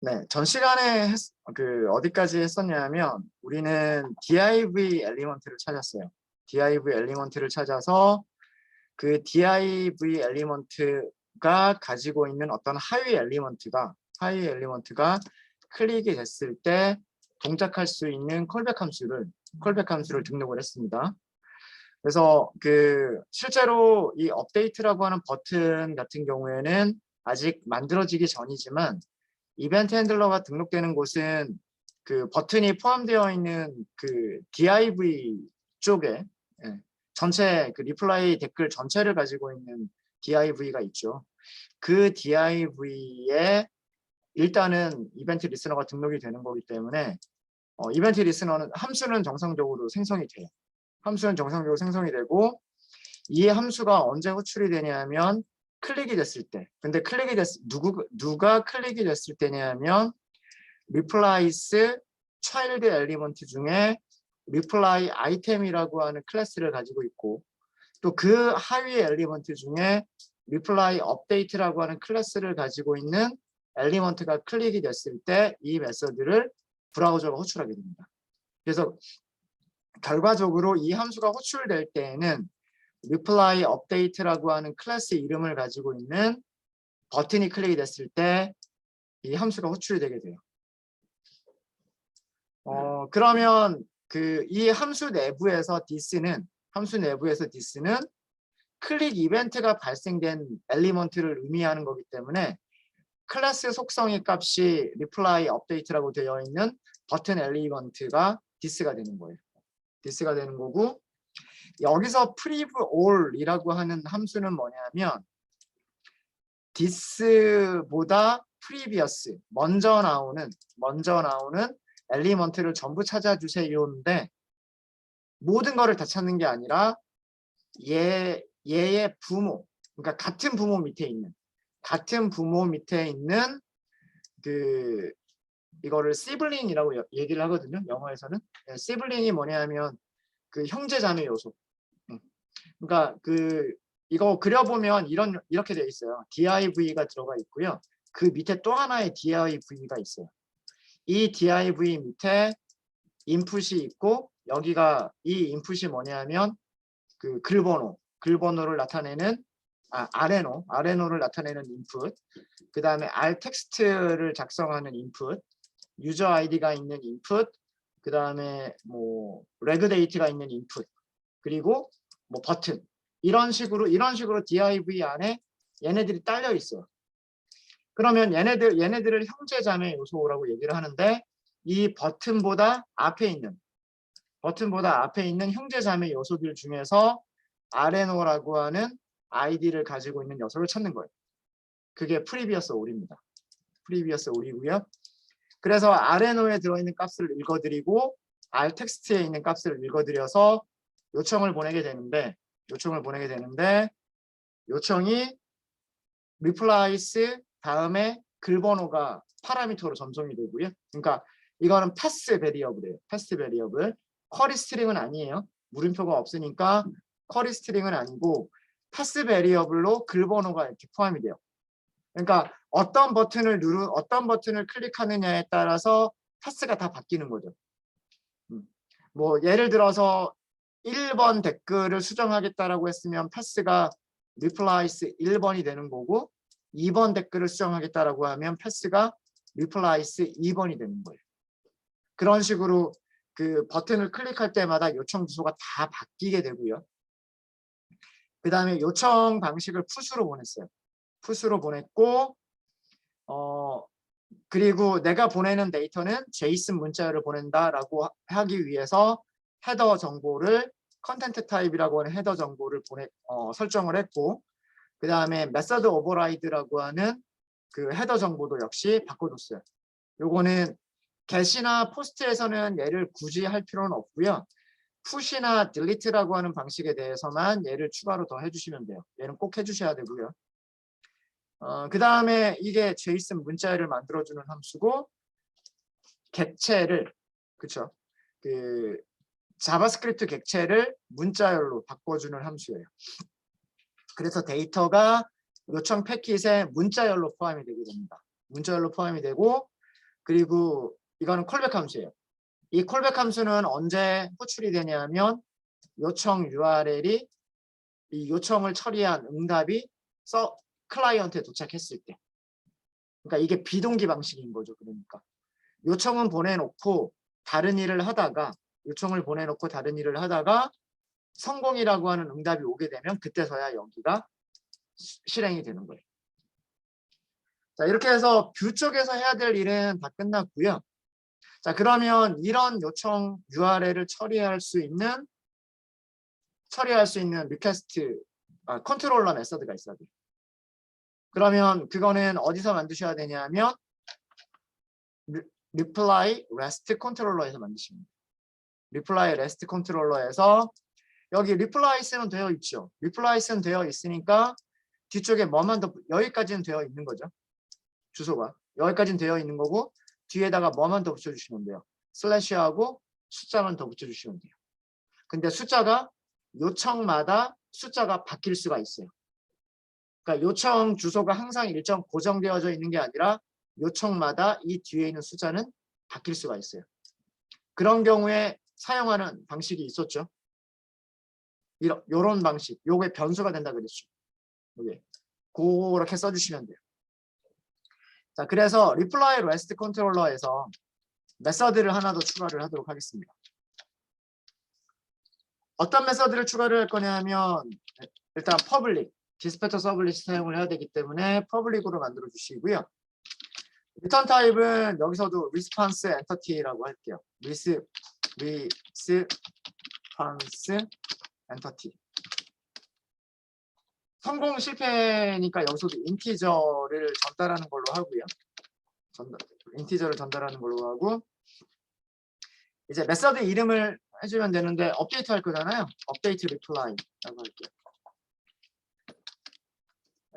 네, 전 시간에 어디까지 했었냐면 우리는 div 엘리먼트를 찾았어요. div 엘리먼트를 찾아서 그 div 엘리먼트가 가지고 있는 어떤 하위 엘리먼트가 클릭이 됐을 때 동작할 수 있는 콜백 함수를 등록을 했습니다. 그래서 실제로 이 업데이트라고 하는 버튼 같은 경우에는 아직 만들어지기 전이지만 이벤트 핸들러가 등록되는 곳은 그 버튼이 포함되어 있는 그 div 쪽에 전체 그 리플라이 댓글 전체를 가지고 있는 div가 있죠. 그 div에 일단은 이벤트 리스너가 등록이 되는 거기 때문에 이벤트 리스너는 함수는 정상적으로 생성이 돼요. 함수는 정상적으로 생성이 되고 이 함수가 언제 호출이 되냐면 클릭이 됐을 때. 근데 누가 클릭이 됐을 때냐면 replace child element 중에 reply item이라고 하는 클래스를 가지고 있고 또 그 하위 엘리먼트 중에 reply update라고 하는 클래스를 가지고 있는 엘리먼트가 클릭이 됐을 때 이 메서드를 브라우저가 호출하게 됩니다. 그래서 결과적으로 이 함수가 호출될 때에는 reply update라고 하는 클래스 이름을 가지고 있는 버튼이 클릭이 됐을 때 이 함수가 호출이 되게 돼요. 그러면 이 함수 내부에서 this는 클릭 이벤트가 발생된 엘리먼트를 의미하는 거기 때문에 클래스 속성의 값이 reply update라고 되어 있는 버튼 엘리먼트가 this가 되는 거예요. this가 되는 거고 여기서 priv all이라고 하는 함수는 뭐냐면 this보다 previous 먼저 나오는 엘리먼트를 전부 찾아주세요인데 모든 거를 다 찾는 게 아니라 얘의 부모, 그러니까 같은 부모 밑에 있는 이거를 시블링이라고 얘기를 하거든요. 영어에서는 시블링이 뭐냐면 그 형제자매 요소. 그러니까 이거 그려보면 이렇게 되어 있어요. div가 들어가 있고요. 그 밑에 또 하나의 div가 있어요. 이 div 밑에 인풋이 있고 여기가 이 인풋이 뭐냐면 그 글번호를 나타내는 아레노를 나타내는 인풋, 그 다음에 r 텍스트를 작성하는 인풋, 유저 아이디가 있는 인풋, 그 다음에 뭐 레그 데이트가 있는 인풋, 그리고 뭐 버튼 이런 식으로 div 안에 얘네들이 딸려 있어요. 그러면 얘네들을 형제자매 요소라고 얘기를 하는데 이 버튼보다 앞에 있는 형제자매 요소들 중에서 아레노라고 하는 아이디를 가지고 있는 녀석을 찾는 거예요. 그게 previous all입니다. previous all이고요. 그래서 아레노에 들어있는 값을 읽어드리고 r 텍스트에 있는 값을 읽어드려서 요청을 보내게 되는데 요청이 replace 다음에 글번호가 파라미터로 전송이 되고요. 그러니까 이거는 패스 베리어블이에요. 패스 베리어블. 쿼리 스트링은 아니에요. 물음표가 없으니까 쿼리 스트링은 아니고 패스 베리어블로 글번호가 이렇게 포함이 돼요. 그러니까 어떤 버튼을 클릭하느냐에 따라서 패스가 다 바뀌는 거죠. 뭐 예를 들어서 1번 댓글을 수정하겠다라고 했으면 패스가 replace 1번이 되는 거고 2번 댓글을 수정하겠다라고 하면 패스가 replace 2번이 되는 거예요. 그런 식으로 그 버튼을 클릭할 때마다 요청 주소가 다 바뀌게 되고요. 그 다음에 요청 방식을 푸시로 보냈어요. 푸시로 보냈고 그리고 내가 보내는 데이터는 제이슨 문자를 보낸다라고 하기 위해서 헤더 정보를 컨텐트 타입이라고 하는 헤더 정보를 설정을 했고 그 다음에 메서드 오버라이드라고 하는 그 헤더 정보도 역시 바꿔줬어요. 요거는 get이나 post에서는 얘를 굳이 할 필요는 없고요. push나 delete라고 하는 방식에 대해서만 얘를 추가로 더 해주시면 돼요. 얘는 꼭 해주셔야 되고요. 그 다음에 이게 제이슨 문자열을 만들어주는 함수고 객체를 그 자바스크립트 객체를 문자열로 바꿔주는 함수예요. 그래서 데이터가 요청 패킷에 문자열로 포함이 되게 됩니다. 문자열로 포함이 되고 그리고 이거는 콜백 함수예요. 이 콜백 함수는 언제 호출이 되냐면 요청 URL이 이 요청을 처리한 응답이 클라이언트에 도착했을 때. 그러니까 이게 비동기 방식인 거죠. 그러니까 요청은 보내놓고 다른 일을 하다가 요청을 보내놓고 다른 일을 하다가 성공이라고 하는 응답이 오게 되면 그때서야 여기가 실행이 되는 거예요. 자, 이렇게 해서 뷰 쪽에서 해야 될 일은 다 끝났고요. 자, 그러면 이런 요청 URL을 처리할 수 있는 리퀘스트 컨트롤러 메서드가 있어야 돼요. 그러면 그거는 어디서 만드셔야 되냐면 reply rest 컨트롤러에서 만드시면 돼요. reply rest 컨트롤러에서 여기 replies는 되어 있죠. replies는 되어 있으니까 뒤쪽에 뭐만 더 여기까지는 되어 있는 거죠. 주소가 여기까지는 되어 있는 거고 뒤에다가 뭐만 더 붙여주시면 돼요. 슬래시하고 숫자만 더 붙여주시면 돼요. 근데 숫자가 요청마다 숫자가 바뀔 수가 있어요. 그러니까 요청 주소가 항상 일정 고정되어져 있는 게 아니라 요청마다 이 뒤에 있는 숫자는 바뀔 수가 있어요. 그런 경우에 사용하는 방식이 있었죠. 이런 방식, 요게 변수가 된다 그랬죠. 요게 그렇게 써주시면 돼요. 자, 그래서 reply rest 컨트롤러에서 메서드를 하나 더 추가를 하도록 하겠습니다. 어떤 메서드를 추가를 할 거냐면 일단 public, 디스패처 서블릿 사용을 해야 되기 때문에 public으로 만들어 주시고요. 리턴 타입은 여기서도 response entity라고 할게요. response entity. 성공 실패니까 여기서도 인티저를 전달하는 걸로 하고요. 인티저를 전달하는 걸로 하고 이제 메서드 이름을 해주면 되는데 업데이트 할 거잖아요. 업데이트 리플라이라고 할게요.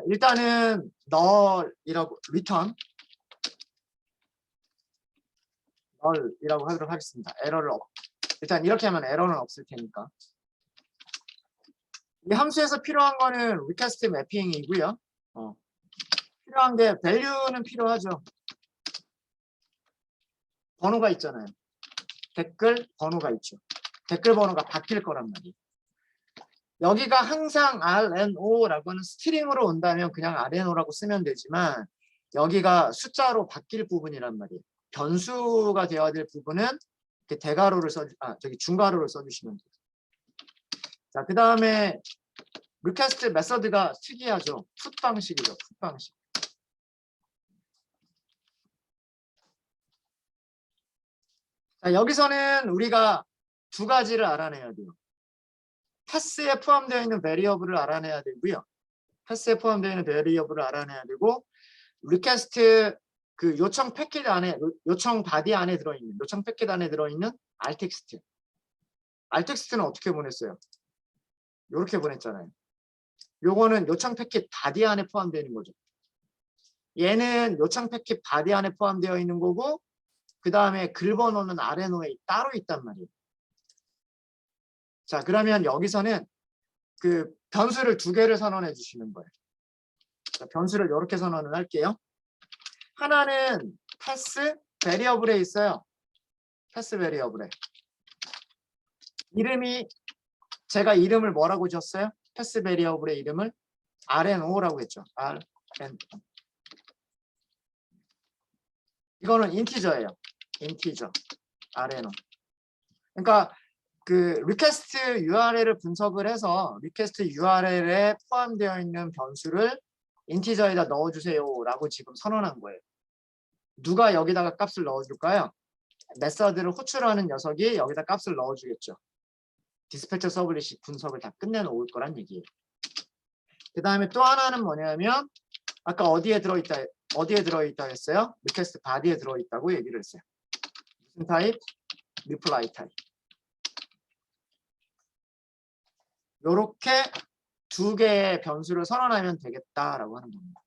일단은 null이라고 return null이라고 하도록 하겠습니다. 일단 이렇게 하면 에러는 없을 테니까. 이 함수에서 필요한 거는 request 매핑이고요. 필요한 게 value는 필요하죠. 번호가 있잖아요. 댓글 번호가 있죠. 댓글 번호가 바뀔 거란 말이에요. 여기가 항상 RNO라고 하는 스트링으로 온다면 그냥 RNO라고 쓰면 되지만 여기가 숫자로 바뀔 부분이란 말이에요. 변수가 되어야 될 부분은 이렇게 대괄호를 중괄호를 써주시면 돼요. 자, 그 다음에 request 메서드가 특이하죠. put 방식이죠. put 방식. 자, 여기서는 우리가 두 가지를 알아내야 돼요. 패스에 포함되어 있는 베리어블을 알아내야 되고요. 패스에 포함되어 있는 베리어블을 알아내야 되고 리퀘스트 그 요청 패킷 안에 요청 바디 안에 들어있는 요청 패킷 안에 들어있는 알텍스트. 알텍스트는 어떻게 보냈어요? 이렇게 보냈잖아요. 요거는 요청 패킷 바디 안에 포함되어 있는 거죠. 얘는 요청 패킷 바디 안에 포함되어 있는 거고 그 다음에 글 번호는 RNO에 따로 있단 말이에요. 자, 그러면 여기서는 그 변수를 두 개를 선언해 주시는 거예요. 자, 변수를 이렇게 선언을 할게요. 하나는 패스 베리어블에 있어요. 패스 베리어블에. 이름이 제가 이름을 뭐라고 줬어요? 패스 베리어블의 이름을 RNO라고 했죠. RNO. 이거는 인티저예요. 인티저. RNO. 그러니까 그 리퀘스트 URL을 분석을 해서 리퀘스트 URL에 포함되어 있는 변수를 인티저에다 넣어주세요라고 지금 선언한 거예요. 누가 여기다가 값을 넣어줄까요? 메서드를 호출하는 녀석이 여기다 값을 넣어주겠죠. 디스패처 서블릿이 분석을 다 끝내놓을 거란 얘기예요. 그 다음에 또 하나는 뭐냐면 아까 어디에 들어있다 했어요? 리퀘스트 바디에 들어있다고 얘기를 했어요. 무슨 타입? 리플라이 타입. 요렇게 두 개의 변수를 선언하면 되겠다라고 하는 겁니다.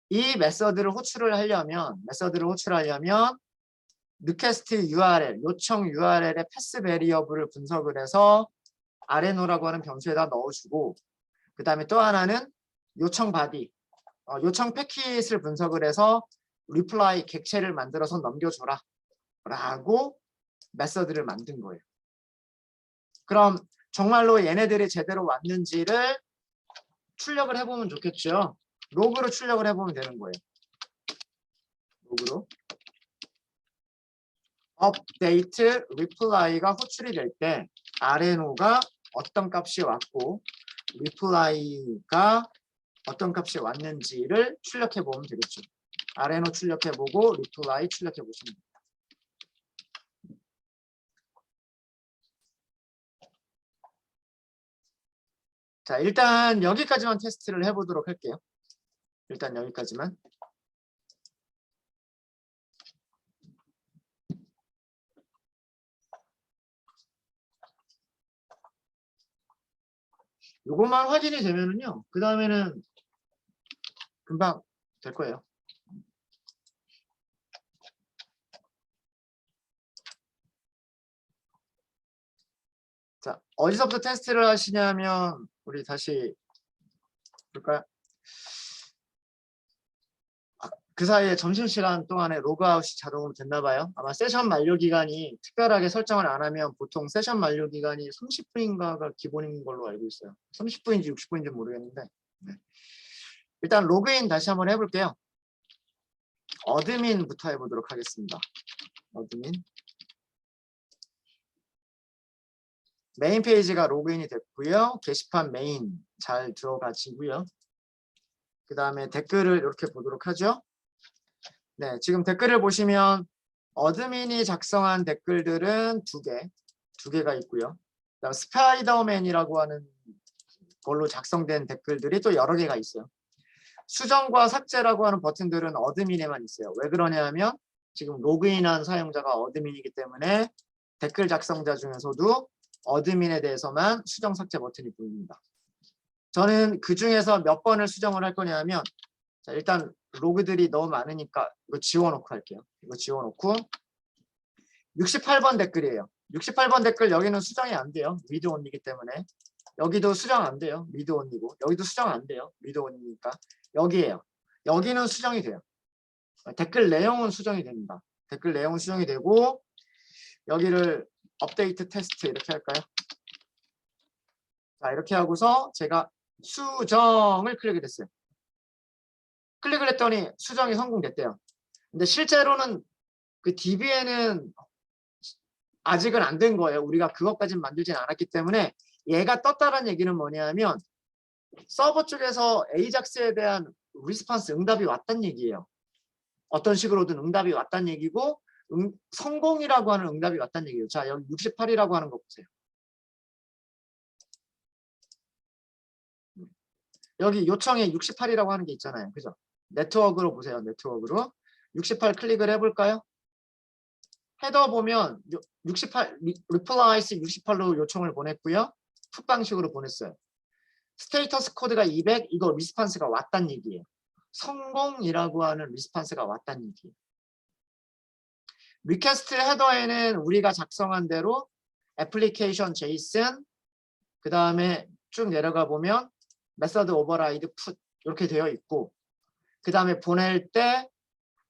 이 메서드를 호출을 하려면 리퀘스트 URL, 요청 URL의 패스 베리어블을 분석을 해서 RNO라고 하는 변수에다 넣어주고 그 다음에 또 하나는 요청 바디, 요청 패킷을 분석을 해서 reply 객체를 만들어서 넘겨줘라 라고 메서드를 만든 거예요. 그럼 정말로 얘네들이 제대로 왔는지를 출력을 해보면 좋겠죠. 로그로 출력을 해보면 되는 거예요. 로그로 update reply가 호출이 될 때 RNO가 어떤 값이 왔고 reply가 어떤 값이 왔는지를 출력해 보면 되겠죠. RNO 출력해 보고 reply 출력해 보시면 됩니다. 자, 일단 여기까지만 테스트를 해보도록 할게요. 일단 여기까지만. 요것만 확인이 되면은요, 그 다음에는 금방 될 거예요. 자, 어디서부터 테스트를 하시냐면, 우리 다시 볼까요? 그 사이에 점심시간 동안에 로그아웃이 자동으로 됐나 봐요. 아마 세션 만료 기간이 특별하게 설정을 안 하면 보통 세션 만료 기간이 30분인가가 기본인 걸로 알고 있어요. 30분인지 60분인지 모르겠는데. 네. 일단 로그인 다시 한번 해볼게요. 어드민부터 해보도록 하겠습니다. 어드민. 메인 페이지가 로그인이 됐고요. 게시판 메인 잘 들어가지고요. 그 다음에 댓글을 이렇게 보도록 하죠. 네, 지금 댓글을 보시면 어드민이 작성한 댓글들은 두 개가 있고요. 그다음 스파이더맨이라고 하는 걸로 작성된 댓글들이 또 여러 개가 있어요. 수정과 삭제라고 하는 버튼들은 어드민에만 있어요. 왜 그러냐면 지금 로그인한 사용자가 어드민이기 때문에 댓글 작성자 중에서도 어드민에 대해서만 수정 삭제 버튼이 보입니다. 저는 그 중에서 몇 번을 수정을 할 거냐면 자, 일단 로그들이 너무 많으니까 이거 지워놓고 할게요. 이거 지워놓고 68번 댓글이에요. 68번 댓글 여기는 수정이 안 돼요. 리드 온리이기 때문에 여기도 수정 안 돼요. 리드 온리고 여기도 수정 안 돼요. 리드 온리니까 여기에요. 여기는 수정이 돼요. 댓글 내용은 수정이 됩니다. 댓글 내용은 수정이 되고 여기를 업데이트 테스트 이렇게 할까요? 자, 이렇게 하고서 제가 수정을 클릭을 했어요. 클릭을 했더니 수정이 성공됐대요. 근데 실제로는 그 DB에는 아직은 안 된 거예요. 우리가 그것까지는 만들진 않았기 때문에 얘가 떴다는 얘기는 뭐냐면 서버 쪽에서 AJAX에 대한 리스폰스 응답이 왔다는 얘기예요. 어떤 식으로든 응답이 왔다는 얘기고 성공이라고 하는 응답이 왔다는 얘기예요. 자, 여기 68이라고 하는 거 보세요. 여기 요청에 68이라고 하는 게 있잖아요. 그죠? 네트워크로 보세요. 네트워크로. 68 클릭을 해볼까요? 헤더 보면 68, replies 68로 요청을 보냈고요. 풋 방식으로 보냈어요. 스테이터스 코드가 200, 이거 리스판스가 왔단 얘기예요. 성공이라고 하는 리스판스가 왔단 얘기예요. 리퀘스트 헤더에는 우리가 작성한 대로 애플리케이션 JSON, 그 다음에 쭉 내려가 보면 메서드 오버라이드 풋 이렇게 되어 있고, 그 다음에 보낼 때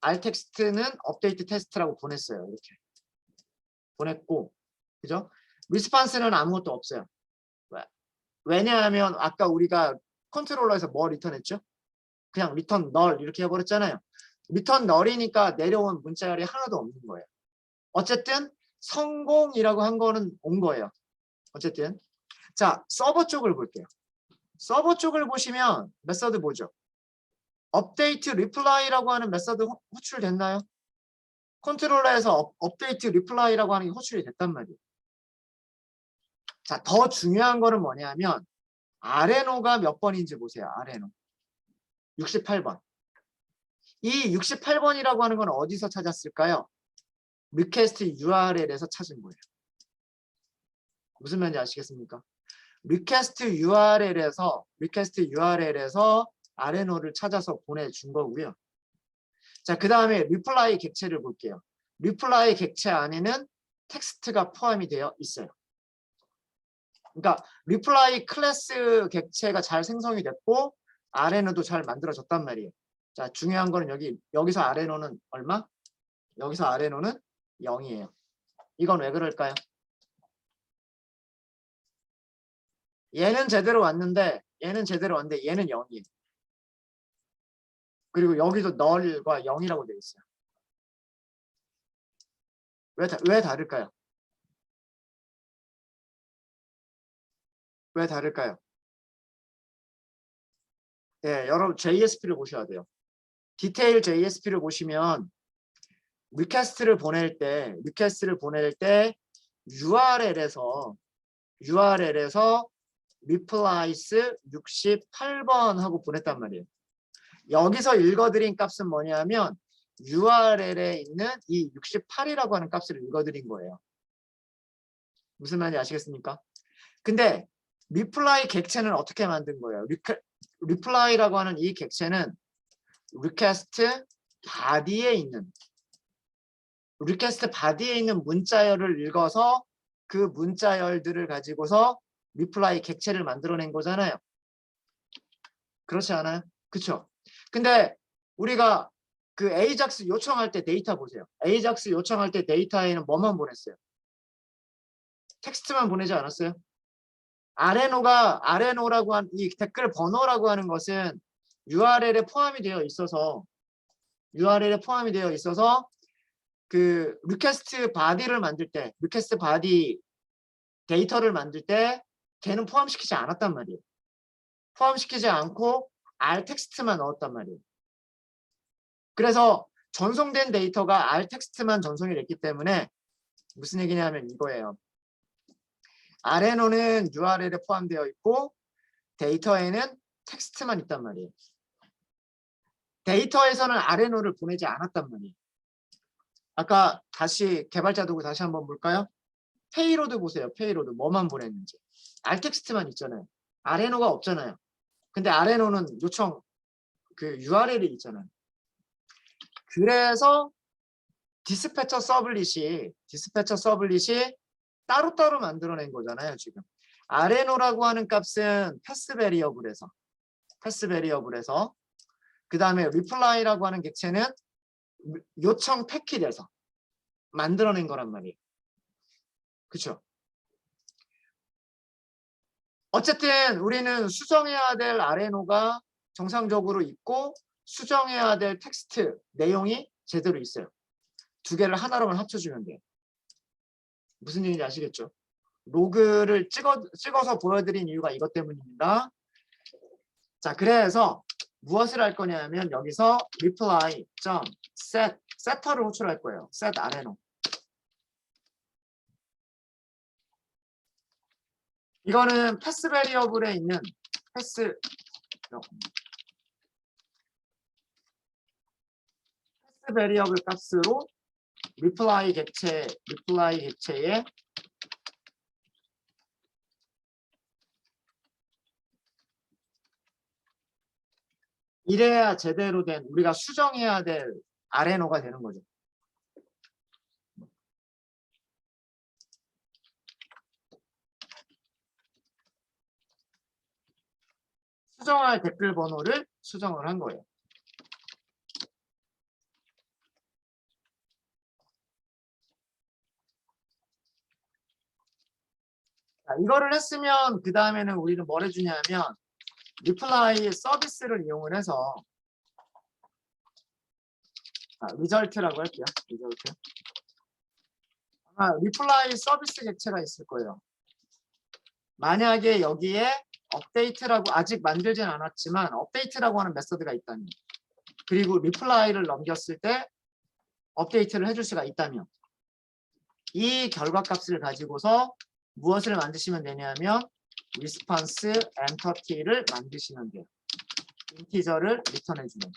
알텍스트는 업데이트 테스트라고 보냈어요. 이렇게 보냈고, 그죠? 리스판스는 아무것도 없어요. 왜냐하면 아까 우리가 컨트롤러에서 뭐 리턴했죠? 그냥 리턴 널 이렇게 해버렸잖아요. 리턴 널이니까 내려온 문자열이 하나도 없는 거예요. 어쨌든 성공이라고 한 거는 온 거예요. 어쨌든 자, 서버 쪽을 볼게요. 서버 쪽을 보시면 메서드 뭐죠? 업데이트 리플라이라고 하는 메서드 호출됐나요? 컨트롤러에서 업데이트 리플라이라고 하는 게 호출이 됐단 말이에요. 자, 더 중요한 거는 뭐냐면 RNO가 몇 번인지 보세요. RNO 68번. 이 68번이라고 하는 건 어디서 찾았을까요? 리퀘스트 URL에서 찾은 거예요. 무슨 말인지 아시겠습니까? 리퀘스트 URL에서 RNO를 찾아서 보내준 거고요. 자, 그 다음에 리플라이 객체를 볼게요. 리플라이 객체 안에는 텍스트가 포함이 되어 있어요. 그러니까 리플라이 클래스 객체가 잘 생성이 됐고 아레노도 잘 만들어졌단 말이에요. 자, 중요한 거는 여기서 아레노는 얼마? 여기서 아레노는 0이에요. 이건 왜 그럴까요? 얘는 제대로 왔는데 얘는 0이에요. 그리고 여기도 널과 0이라고 되어 있어요. 왜 다를까요? 왜 다를까요? 예, 여러분 JSP를 보셔야 돼요. 디테일 JSP를 보시면 리퀘스트를 보낼 때 URL에서 replies 68번 하고 보냈단 말이에요. 여기서 읽어드린 값은 뭐냐면 URL에 있는 이 68이라고 하는 값을 읽어드린 거예요. 무슨 말인지 아시겠습니까? 근데 reply 객체는 어떻게 만든 거예요? reply라고 하는 이 객체는 request body에 있는 문자열을 읽어서 그 문자열들을 가지고서 reply 객체를 만들어낸 거잖아요. 그렇지 않아요? 그렇죠? 근데 우리가 그 AJAX 요청할 때 데이터 보세요. AJAX 요청할 때 데이터에는 뭐만 보냈어요? 텍스트만 보내지 않았어요? 아레노라고 한 이 댓글 번호라고 하는 것은 URL에 포함이 되어 있어서 그 리퀘스트 바디를 만들 때 리퀘스트 바디 데이터를 만들 때 걔는 포함시키지 않았단 말이에요. 포함시키지 않고 R 텍스트만 넣었단 말이에요. 그래서 전송된 데이터가 R 텍스트만 전송이 됐기 때문에 무슨 얘기냐면 이거예요. 아레노는 URL에 포함되어 있고 데이터에는 텍스트만 있단 말이에요. 데이터에서는 아레노를 보내지 않았단 말이에요. 아까 다시 개발자 도구 다시 한번 볼까요? 페이로드 보세요. 페이로드 뭐만 보냈는지. R 텍스트만 있잖아요. 아레노가 없잖아요. 근데 아레노는 요청 그 URL이 있잖아요. 그래서 디스패처 서블릿이 따로따로 만들어낸 거잖아요. 지금 아레노라고 하는 값은 패스 베리어블에서 그 다음에 reply라고 하는 객체는 요청 패킷에서 만들어낸 거란 말이에요. 그렇죠? 어쨌든 우리는 수정해야 될 아레노가 정상적으로 있고 수정해야 될 텍스트 내용이 제대로 있어요. 두 개를 하나로만 합쳐주면 돼요. 무슨 얘기인지 아시겠죠? 로그를 찍어서 보여드린 이유가 이것 때문입니다. 자, 그래서 무엇을 할 거냐면 여기서 reply.set setter를 호출할 거예요. set 아레노. 이거는 패스 베리어블에 있는 패스 베리어블 값으로 reply 객체에 이래야 제대로 된 우리가 수정해야 될 아레노가 되는 거죠. 수정할 댓글 번호를 수정을 한 거예요. 자, 이거를 했으면 그 다음에는 우리는 뭘 해주냐면 reply 서비스를 이용을 해서 리절트라고 할게요. 리절트. 아마 reply 서비스 객체가 있을 거예요. 만약에 여기에 업데이트라고 아직 만들진 않았지만 업데이트라고 하는 메서드가 있다면 그리고 reply를 넘겼을 때 업데이트를 해줄 수가 있다면 이 결과값을 가지고서 무엇을 만드시면 되냐면 response entity를 만드시면 돼요. 인티저를 리턴해주는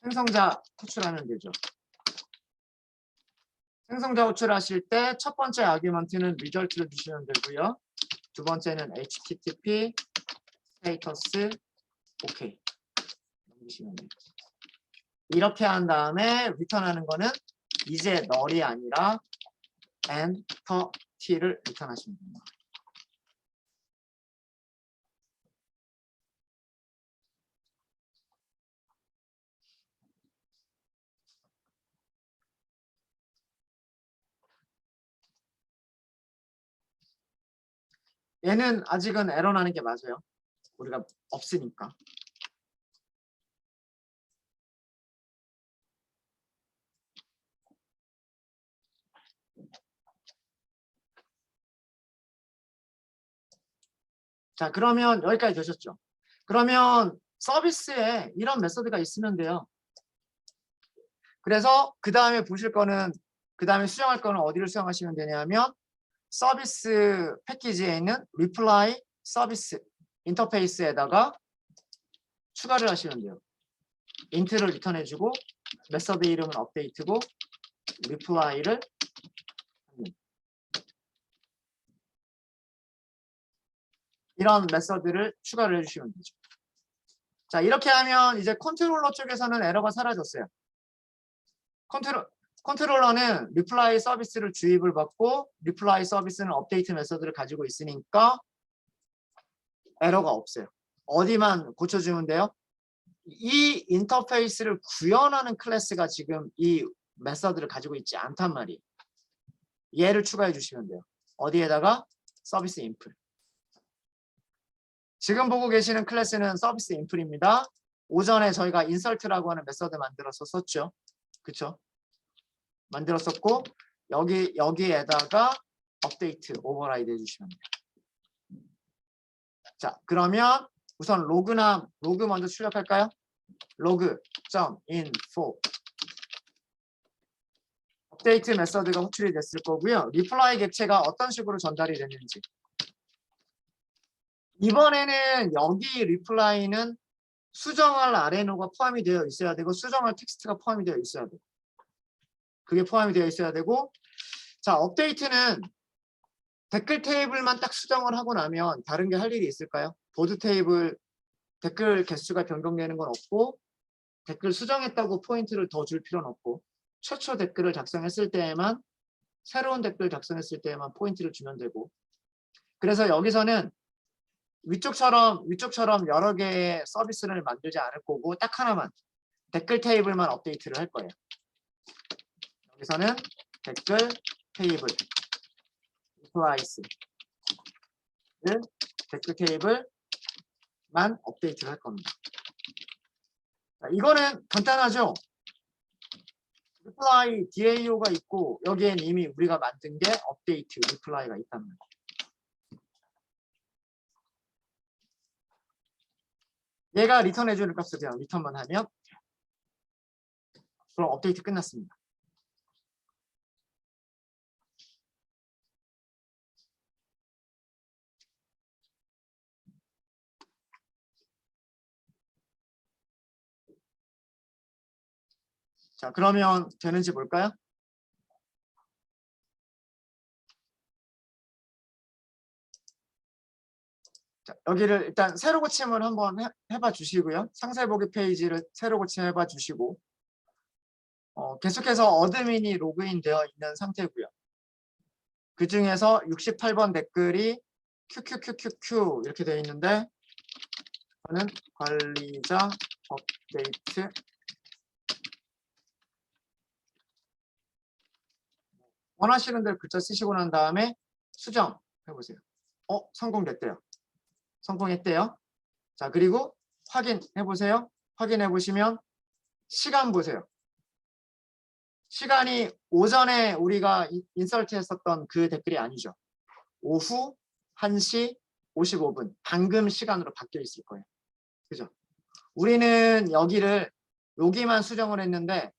생성자 호출하면 되죠. 생성자 호출하실 때 첫 번째 아규먼트는 result를 주시면 되고요. 두 번째는 http status OK 넘기시면 돼요. 이렇게 한 다음에 리턴하는 거는 이제 null이 아니라 entity를 리턴하시면 됩니다. 얘는 아직은 에러 나는 게 맞아요. 우리가 없으니까. 자, 그러면 여기까지 되셨죠? 그러면 서비스에 이런 메서드가 있으면 돼요. 그래서 그 다음에 보실 거는, 그 다음에 수정할 거는 어디를 수정하시면 되냐면 서비스 패키지에 있는 reply 서비스 인터페이스에다가 추가를 하시면 돼요. int를 리턴해주고 메서드 이름은 업데이트고 reply를 이런 메서드를 추가를 해주시면 되죠. 자, 이렇게 하면 이제 컨트롤러 쪽에서는 에러가 사라졌어요. 컨트롤러는 reply 서비스를 주입을 받고 reply 서비스는 업데이트 메서드를 가지고 있으니까 에러가 없어요. 어디만 고쳐주면 돼요? 이 인터페이스를 구현하는 클래스가 지금 이 메서드를 가지고 있지 않단 말이에요. 얘를 추가해 주시면 돼요. 어디에다가? 서비스 인플. 지금 보고 계시는 클래스는 서비스 인플입니다. 오전에 저희가 인설트라고 하는 메서드 만들어서 썼죠. 그쵸? 만들었었고 여기에다가 업데이트 오버라이드 해주시면 돼요. 자, 그러면 우선 로그 먼저 출력할까요? log.info 업데이트 메서드가 호출이 됐을 거고요. 리플라이 객체가 어떤 식으로 전달이 됐는지. 이번에는 여기 리플라이는 수정할 RNO가 포함이 되어 있어야 되고 수정할 텍스트가 포함이 되어 있어야 돼요. 그게 포함이 되어 있어야 되고, 자, 업데이트는 댓글 테이블만 딱 수정을 하고 나면 다른 게 할 일이 있을까요? 보드 테이블 댓글 개수가 변경되는 건 없고 댓글 수정했다고 포인트를 더 줄 필요는 없고 최초 댓글을 작성했을 때에만 새로운 댓글 작성했을 때에만 포인트를 주면 되고, 그래서 여기서는 위쪽처럼 여러 개의 서비스를 만들지 않을 거고 딱 하나만 댓글 테이블만 업데이트를 할 거예요. 여기서는 댓글 테이블 replies를 댓글 테이블만 업데이트를 할 겁니다. 자, 이거는 간단하죠? reply DAO가 있고 여기엔 이미 우리가 만든 게 업데이트 reply가 있단 말이에요. 얘가 리턴해주는 값을 그냥 리턴만 하면 그럼 업데이트 끝났습니다. 자, 그러면 되는지 볼까요? 자, 여기를 일단 새로 고침을 한번 해봐 주시고요. 상세 보기 페이지를 새로 고침해봐 주시고 계속해서 어드민이 로그인 되어 있는 상태고요. 그 중에서 68번 댓글이 QQQQQ 이렇게 되어 있는데 저는 관리자 업데이트 원하시는 대로 글자 쓰시고 난 다음에 수정 해보세요. 성공됐대요. 성공했대요. 자, 그리고 확인해 보세요. 확인해 보시면 시간 보세요. 시간이 오전에 우리가 인설트 했었던 그 댓글이 아니죠. 오후 1시 55분 방금 시간으로 바뀌어 있을 거예요. 그죠? 우리는 여기만 수정을 했는데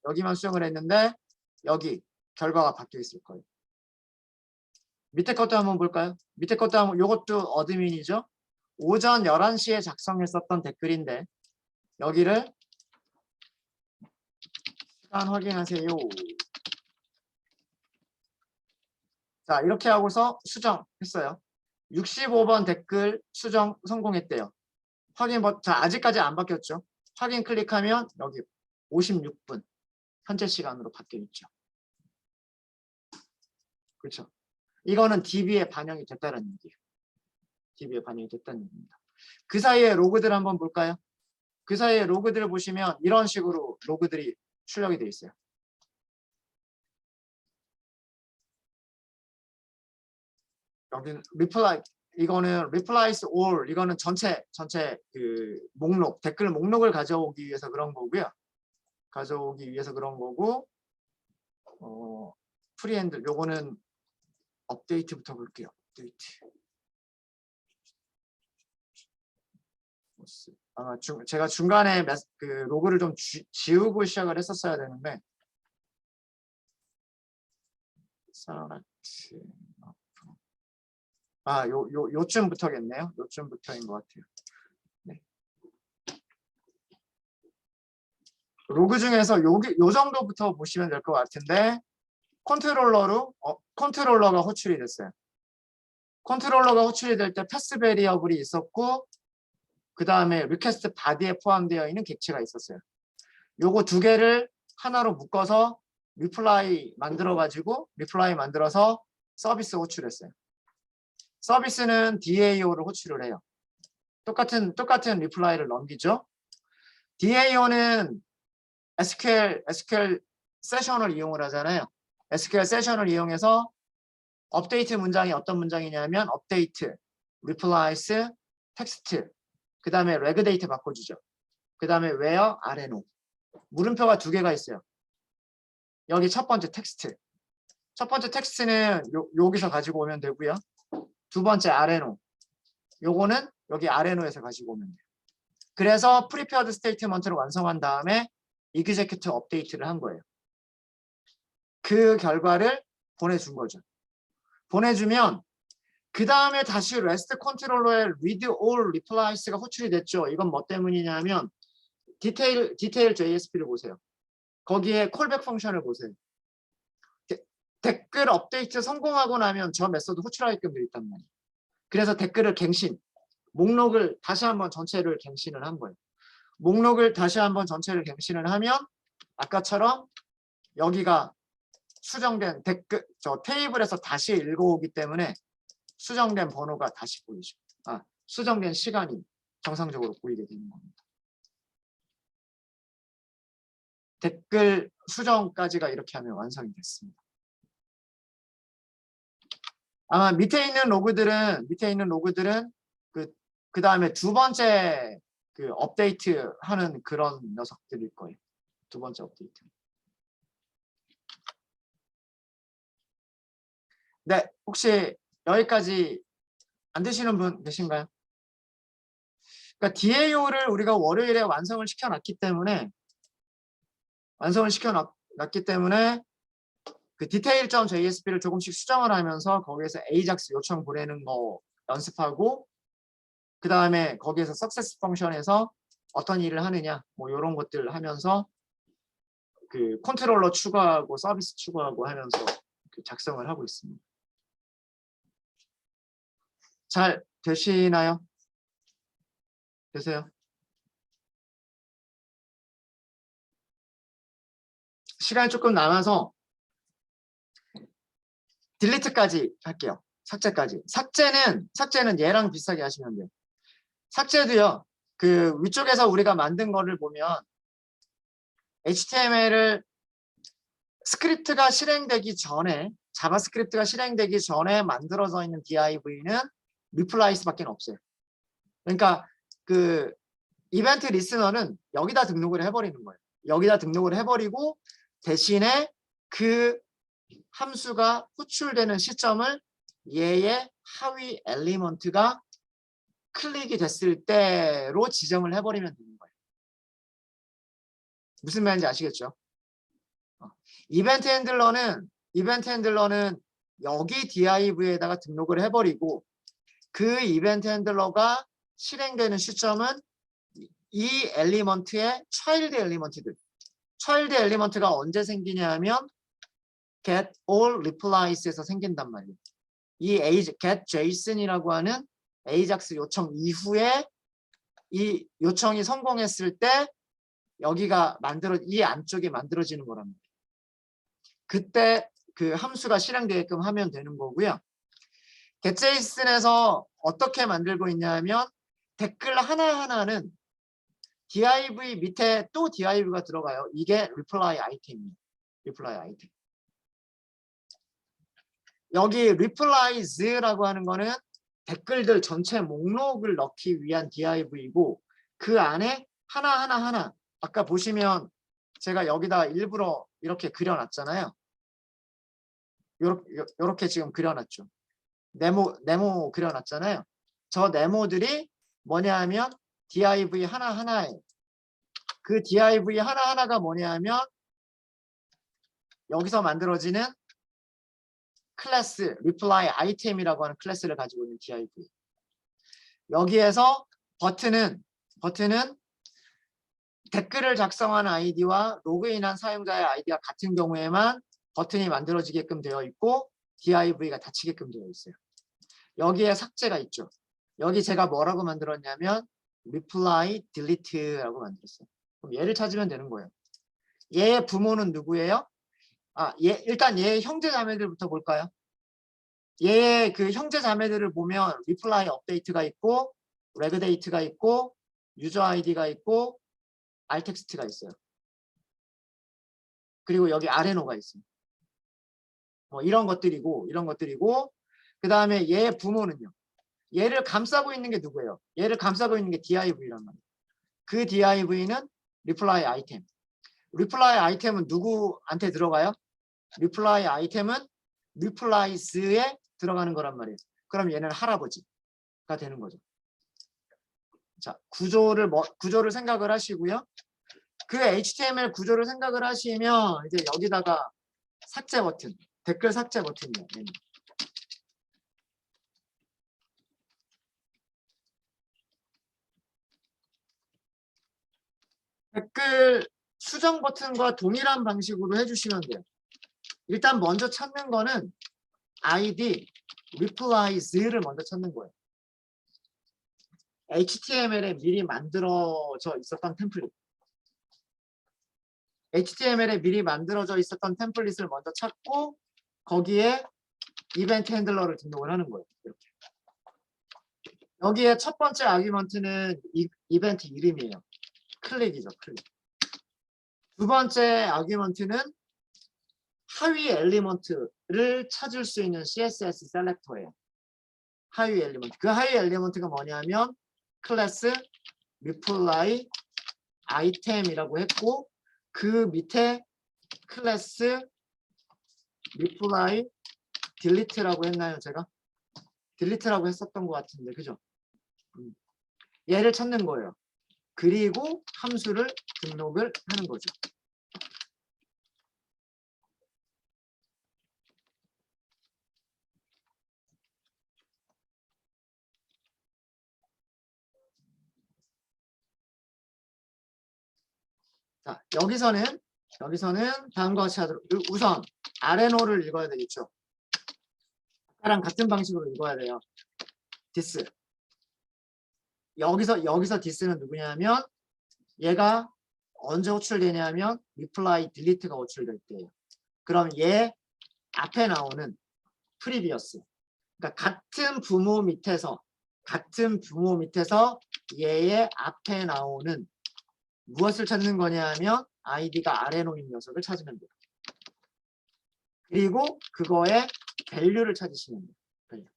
여기 결과가 바뀌어 있을 거예요. 밑에 것도 한번 볼까요? 밑에 것도 한번, 요것도 어드민이죠. 오전 11시에 작성했었던 댓글인데 여기를 시간 확인하세요. 자, 이렇게 하고서 수정했어요. 65번 댓글 수정 성공했대요. 자, 아직까지 안 바뀌었죠. 확인 클릭하면 여기 56분 현재 시간으로 바뀌어 있죠. 그렇죠. 이거는 DB에 반영이 됐다는 얘기예요. DB에 반영이 됐다는 얘기입니다. 그 사이에 로그들 한번 볼까요? 그 사이에 로그들을 보시면 이런 식으로 로그들이 출력이 되어 있어요. 여기는 reply 이거는 replies all, 이거는 전체 그 목록, 댓글 목록을 가져오기 위해서 그런 거고요. 가져오기 위해서 그런 거고, 프리핸드, 요거는 업데이트부터 볼게요. 업데이트. 제가 중간에 그 로그를 좀 지우고 시작을 했었어야 되는데, 요쯤부터겠네요. 요쯤부터인 것 같아요. 네. 로그 중에서 요 정도부터 보시면 될 것 같은데, 컨트롤러가 호출이 됐어요. 컨트롤러가 호출이 될 때 패스 베리어블이 있었고, 그 다음에 리퀘스트 바디에 포함되어 있는 객체가 있었어요. 요거 두 개를 하나로 묶어서 리플라이 만들어서 서비스 호출했어요. 서비스는 DAO를 호출을 해요. 똑같은 리플라이를 넘기죠. DAO는 SQL 세션을 이용을 하잖아요. SQL 세션을 이용해서 업데이트 문장이 어떤 문장이냐면 업데이트, replies, 텍스트, 그 다음에 reg 데이터 바꿔주죠. 그 다음에 where, RNO. 물음표가 두 개가 있어요. 여기 첫 번째 텍스트. 첫 번째 텍스트는 여기서 가지고 오면 되고요. 두 번째 RNO. 요거는 여기 RNO에서 가지고 오면 돼요. 그래서 prepared statement를 완성한 다음에 execute 업데이트를 한 거예요. 그 결과를 보내준 거죠. 보내주면 그 다음에 다시 REST 컨트롤러에 read all replies가 호출이 됐죠. 이건 뭐 때문이냐면 디테일 JSP를 보세요. 거기에 콜백 펑션을 보세요. 댓글 업데이트 성공하고 나면 저 메소드 호출하게끔 되어 있단 말이에요. 그래서 댓글을 목록을 다시 한번 전체를 갱신을 한 거예요. 목록을 다시 한번 전체를 갱신을 하면 아까처럼 여기가 수정된 댓글, 테이블에서 다시 읽어오기 때문에 수정된 번호가 다시 보이죠. 수정된 시간이 정상적으로 보이게 되는 겁니다. 댓글 수정까지가 이렇게 하면 완성이 됐습니다. 아마 밑에 있는 로그들은 그 다음에 두 번째 그 업데이트 하는 그런 녀석들일 거예요. 두 번째 업데이트. 네, 혹시 여기까지 안 되시는 분 계신가요? 그러니까 DAO를 우리가 월요일에 완성을 시켜놨기 때문에 그 detail.jsp를 조금씩 수정을 하면서 거기에서 AJAX 요청 보내는 거 연습하고 그 다음에 거기에서 success 펑션에서 어떤 일을 하느냐 뭐 이런 것들 하면서 그 컨트롤러 추가하고 서비스 추가하고 하면서 작성을 하고 있습니다. 잘 되시나요? 되세요? 시간이 조금 남아서 딜리트까지 할게요. 삭제까지. 삭제는 얘랑 비슷하게 하시면 돼요. 삭제도요. 그 위쪽에서 우리가 만든 거를 보면 HTML을 스크립트가 실행되기 전에 자바스크립트가 실행되기 전에 만들어져 있는 div는 replies밖에 없어요. 그러니까 그 이벤트 리스너는 여기다 등록을 해버리는 거예요. 여기다 등록을 해버리고 대신에 그 함수가 호출되는 시점을 얘의 하위 엘리먼트가 클릭이 됐을 때로 지정을 해버리면 되는 거예요. 무슨 말인지 아시겠죠? 이벤트 핸들러는 여기 div에다가 등록을 해버리고 그 이벤트 핸들러가 실행되는 시점은 이 엘리먼트의 차일드 엘리먼트가 언제 생기냐면 get all replies에서 생긴단 말이에요. 이 get JSON이라고 하는 AJAX 요청 이후에 이 요청이 성공했을 때 여기가 이 안쪽에 만들어지는 거랍니다. 그때 그 함수가 실행되게끔 하면 되는 거고요. getJSON에서 어떻게 만들고 있냐면 댓글 하나하나는 div 밑에 또 div가 들어가요. 이게 reply 아이템이에요. reply 아이템. 여기 replies라고 하는 거는 댓글들 전체 목록을 넣기 위한 div이고 그 안에 하나 아까 보시면 제가 여기다 일부러 이렇게 그려놨잖아요. 요렇게 지금 그려놨죠. 네모 그려놨잖아요. 저 네모들이 뭐냐 하면 div 하나하나예요. 그 div 하나하나가 뭐냐 하면 여기서 만들어지는 클래스 reply item이라고 하는 클래스를 가지고 있는 div. 여기에서 버튼은 댓글을 작성한 아이디와 로그인한 사용자의 아이디가 같은 경우에만 버튼이 만들어지게끔 되어 있고 div가 닫히게끔 되어 있어요. 여기에 삭제가 있죠. 여기 제가 뭐라고 만들었냐면 reply delete라고 만들었어요. 그럼 얘를 찾으면 되는 거예요. 얘의 부모는 누구예요? 일단 얘의 형제 자매들부터 볼까요? 얘의 그 형제 자매들을 보면 reply update가 있고 regdate가 있고 user id가 있고 altext가 있어요. 그리고 여기 arena가 있어요. 뭐 이런 것들이고 그 다음에 얘의 부모는요. 얘를 감싸고 있는 게 누구예요? 얘를 감싸고 있는 게 div란 말이에요. 그 div는 reply item. reply item은 누구한테 들어가요? reply item은 replies에 들어가는 거란 말이에요. 그럼 얘는 할아버지가 되는 거죠. 자, 구조를 생각을 하시고요. 그 HTML 구조를 생각을 하시면 이제 여기다가 삭제 버튼, 댓글 삭제 버튼이에요. 얘는. 댓글 수정 버튼과 동일한 방식으로 해주시면 돼요. 일단 먼저 찾는 거는 id replies를 먼저 찾는 거예요. HTML에 미리 만들어져 있었던 템플릿. HTML에 미리 만들어져 있었던 템플릿을 먼저 찾고 거기에 이벤트 핸들러를 등록을 하는 거예요. 이렇게. 여기에 첫 번째 아규먼트는 이벤트 이름이에요. 클릭이죠. 클릭. 두 번째 아규먼트는 하위 엘리먼트를 찾을 수 있는 CSS 셀렉터예요. 하위 엘리먼트. 그 하위 엘리먼트가 뭐냐면 클래스 reply item이라고 했고 그 밑에 클래스 reply delete라고 했나요? 제가? delete라고 했었던 것 같은데 그죠? 얘를 찾는 거예요. 그리고 함수를 등록을 하는 거죠. 자, 여기서는 다음과 같이 하도록 우선 아레노를 읽어야 되겠죠. 아까랑 같은 방식으로 읽어야 돼요. 디스. 여기서 디스는 누구냐면 얘가 언제 호출되냐면 reply delete가 호출될 때예요. 그럼 얘 앞에 나오는 previous. 그러니까 같은 부모 밑에서 얘의 앞에 나오는 무엇을 찾는 거냐면 id가 아레노인 녀석을 찾으면 돼요. 그리고 그거의 value를 찾으시면 돼요. value.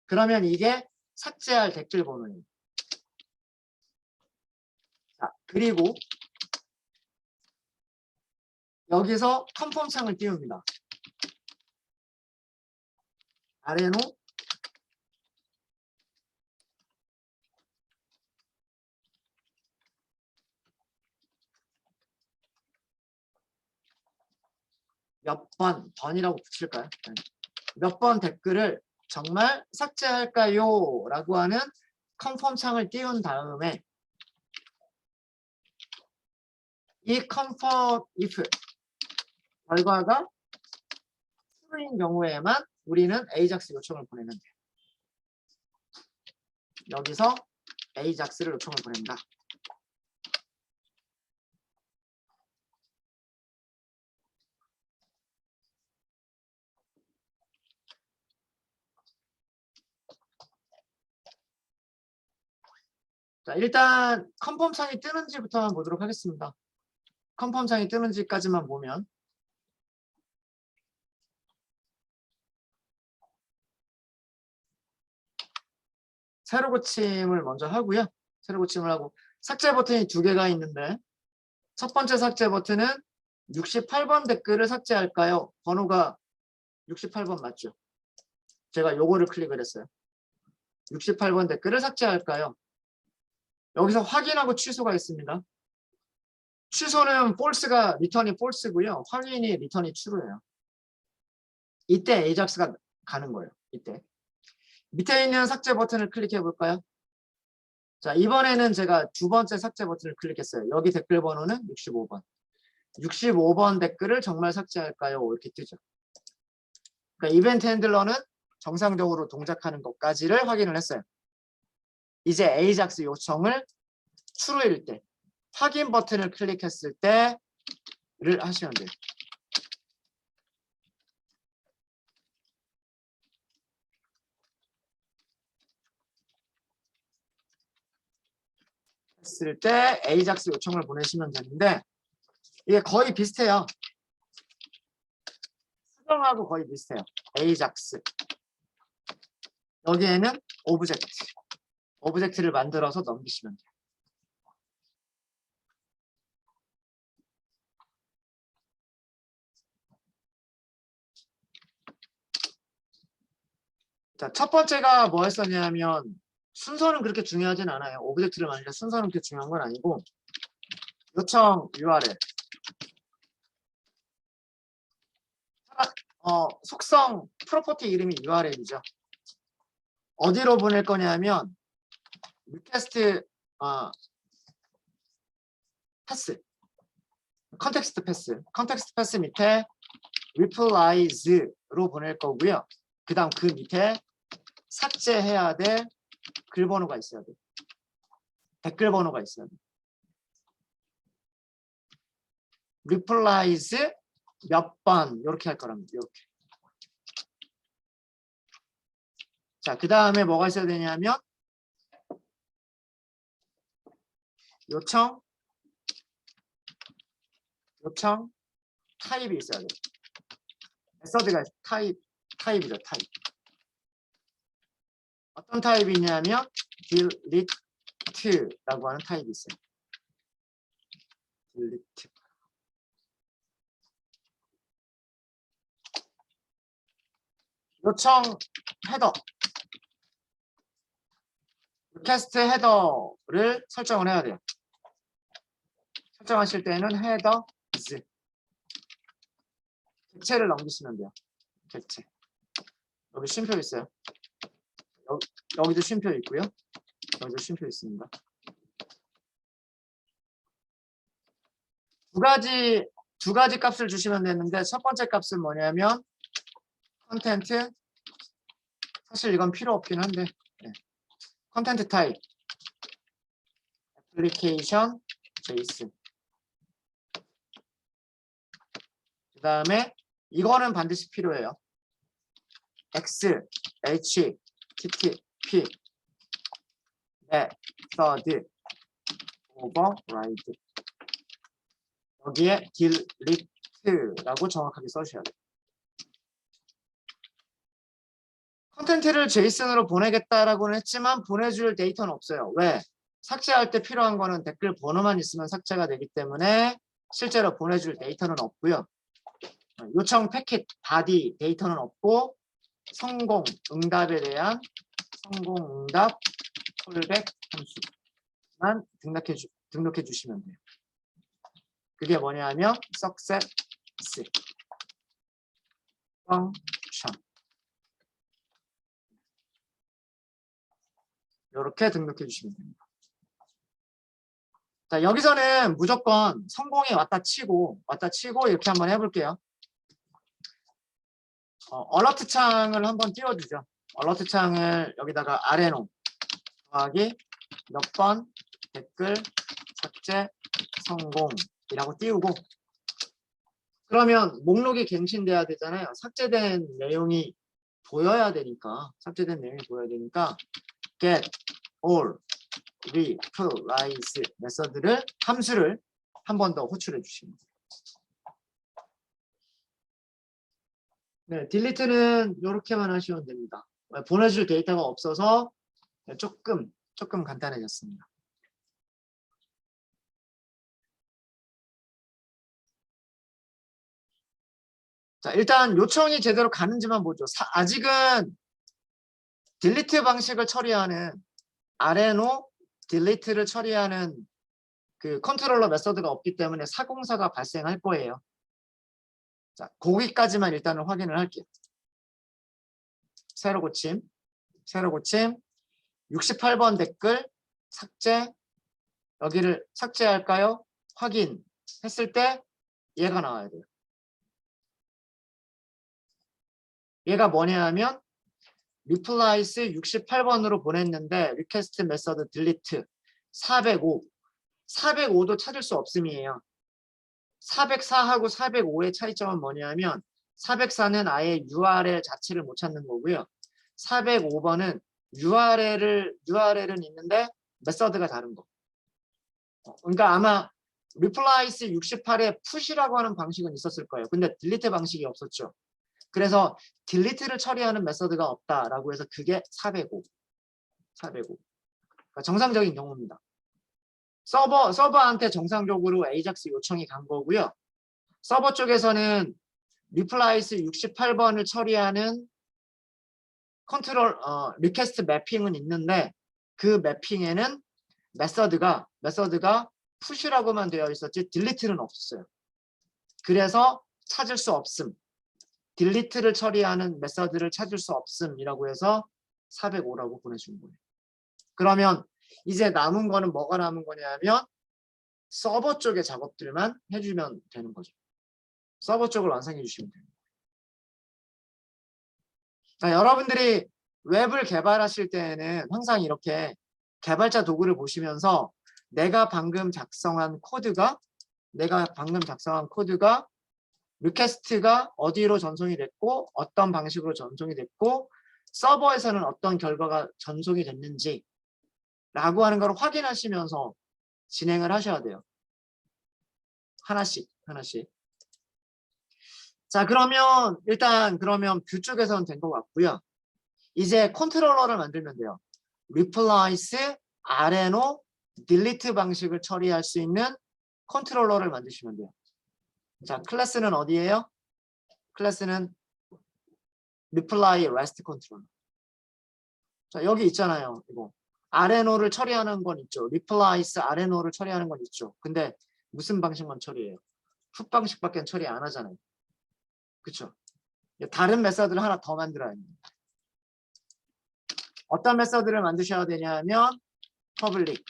그러면 이게 삭제할 댓글 번호예요. 자, 그리고 여기서 컨펌 창을 띄웁니다. 아레노 몇 번이라고 붙일까요? 몇 번 댓글을 정말 삭제할까요? 라고 하는 컨펌 창을 띄운 다음에 이 컨펌 if 결과가 true인 경우에만 우리는 AJAX 요청을 보내면 돼요. 여기서 AJAX를 요청을 보냅니다. 자, 일단 컨펌 창이 뜨는지부터 한번 보도록 하겠습니다. 컨펌 창이 뜨는지까지만 보면 새로 고침을 먼저 하고요. 새로 고침을 하고 삭제 버튼이 두 개가 있는데 첫 번째 삭제 버튼은 68번 댓글을 삭제할까요? 번호가 68번 맞죠? 제가 요거를 클릭을 했어요. 68번 댓글을 삭제할까요? 여기서 확인하고 취소가 있습니다. 취소는 false가 리턴이 false고요. 확인이 리턴이 true예요. 이때 AJAX가 가는 거예요. 이때. 밑에 있는 삭제 버튼을 클릭해 볼까요? 자, 이번에는 제가 두 번째 삭제 버튼을 클릭했어요. 여기 댓글 번호는 65번. 65번 댓글을 정말 삭제할까요? 이렇게 뜨죠. 그러니까 이벤트 핸들러는 정상적으로 동작하는 것까지를 확인을 했어요. 이제 AJAX 요청을 true일 때, 확인 버튼을 클릭했을 때를 하시면 돼요. 했을 때 AJAX 요청을 보내시면 되는데 이게 거의 비슷해요. 수정하고 거의 비슷해요. AJAX. 여기에는 오브젝트를 만들어서 넘기시면 돼요. 자, 첫 번째가 뭐였었냐면 순서는 그렇게 중요하진 않아요. 오브젝트를 만들 때 순서는 그렇게 중요한 건 아니고 요청 URL 속성 프로퍼티 이름이 URL이죠. 어디로 보낼 거냐면 리퀘스트 패스 컨텍스트 패스 밑에 replies로 보낼 거고요. 그 다음 그 밑에 삭제해야 될 글 번호가 있어야 돼. 댓글 번호가 있어야 돼. replies 몇 번 이렇게 할 거랍니다. 이렇게. 자, 그 다음에 뭐가 있어야 되냐면 요청 타입이 있어야 돼. 메서드가 타입이죠. 타입. 어떤 타입이 있냐면 delete라고 하는 타입이 있어요. delete. 요청 헤더 리퀘스트 헤더를 설정을 해야 돼요. 설정하실 때는 헤더 is 객체를 넘기시면 돼요. 객체. 여기 쉼표 있어요. 여기도 쉼표 있고요. 여기도 쉼표 있습니다. 두 가지 값을 주시면 되는데 첫 번째 값은 뭐냐면 컨텐트 사실 이건 필요 없긴 한데 컨텐트 타입 애플리케이션 JSON 그 다음에 이거는 반드시 필요해요. X, H, TTP method override 여기에 delete라고 정확하게 써주셔야 돼요. 컨텐트를 JSON으로 보내겠다라고는 했지만 보내줄 데이터는 없어요. 왜? 삭제할 때 필요한 거는 댓글 번호만 있으면 삭제가 되기 때문에 실제로 보내줄 데이터는 없고요. 요청 패킷 바디 데이터는 없고 성공 응답에 대한 성공 응답 콜백 함수만 등록해 주시면 돼요. 그게 뭐냐면 success function 이렇게 등록해 주시면 됩니다. 자, 여기서는 무조건 성공이 왔다 치고 이렇게 한번 해볼게요. 얼러트 창을 한번 띄워주죠. 얼러트 창을 여기다가 아래로 더하기 몇 번 댓글 삭제 성공이라고 띄우고 그러면 목록이 갱신돼야 되잖아요. 삭제된 내용이 보여야 되니까 get all replies 메서드를 함수를 한 번 더 호출해 주시면 돼요. 네, 딜리트는 이렇게만 하시면 됩니다. 보내줄 데이터가 없어서 조금 간단해졌습니다. 자, 일단 요청이 제대로 가는지만 보죠. 아직은 딜리트 방식을 처리하는 아레노 딜리트를 처리하는 그 컨트롤러 메서드가 없기 때문에 사공사가 발생할 거예요. 자, 거기까지만 일단은 확인을 할게요. 새로 고침 68번 댓글 삭제, 여기를 삭제할까요? 확인했을 때 얘가 나와야 돼요. 얘가 뭐냐 하면 replies 68번으로 보냈는데 request method delete 405도 찾을 수 없음이에요. 404하고 405의 차이점은 뭐냐면 404는 아예 URL 자체를 못 찾는 거고요. 405번은 URL은 있는데 메서드가 다른 거. 그러니까 아마 replies 68에 push라고 하는 방식은 있었을 거예요. 근데 delete 방식이 없었죠. 그래서 delete를 처리하는 메서드가 없다라고 해서 그게 405. 그러니까 정상적인 경우입니다. 서버한테 정상적으로 AJAX 요청이 간 거고요. 서버 쪽에서는 replies 68번을 처리하는 컨트롤 리퀘스트 매핑은 있는데 그 매핑에는 메서드가 push라고만 되어 있었지 delete는 없었어요. 그래서 찾을 수 없음. 딜리트를 처리하는 메서드를 찾을 수 없음이라고 해서 405라고 보내준 거예요. 그러면 이제 남은 거는 뭐가 남은 거냐면 서버 쪽의 작업들만 해주면 되는 거죠. 서버 쪽을 완성해 주시면 돼요. 자, 여러분들이 웹을 개발하실 때에는 항상 이렇게 개발자 도구를 보시면서 내가 방금 작성한 코드가 리퀘스트가 어디로 전송이 됐고 어떤 방식으로 전송이 됐고 서버에서는 어떤 결과가 전송이 됐는지 라고 하는 걸 확인하시면서 진행을 하셔야 돼요. 하나씩. 자, 그러면 일단 뷰 쪽에서는 된 것 같고요. 이제 컨트롤러를 만들면 돼요. replace, 아레노, delete 방식을 처리할 수 있는 컨트롤러를 만드시면 돼요. 자, 클래스는 어디예요? 클래스는 reply rest 컨트롤러. 자, 여기 있잖아요. 이거. 아레노를 처리하는 건 있죠. replace 아레노를 처리하는 건 있죠. 근데 무슨 방식만 처리해요? 풋 방식밖에 처리 안 하잖아요. 그쵸? 다른 메서드를 하나 더 만들어야 합니다. 어떤 메서드를 만드셔야 되냐면 public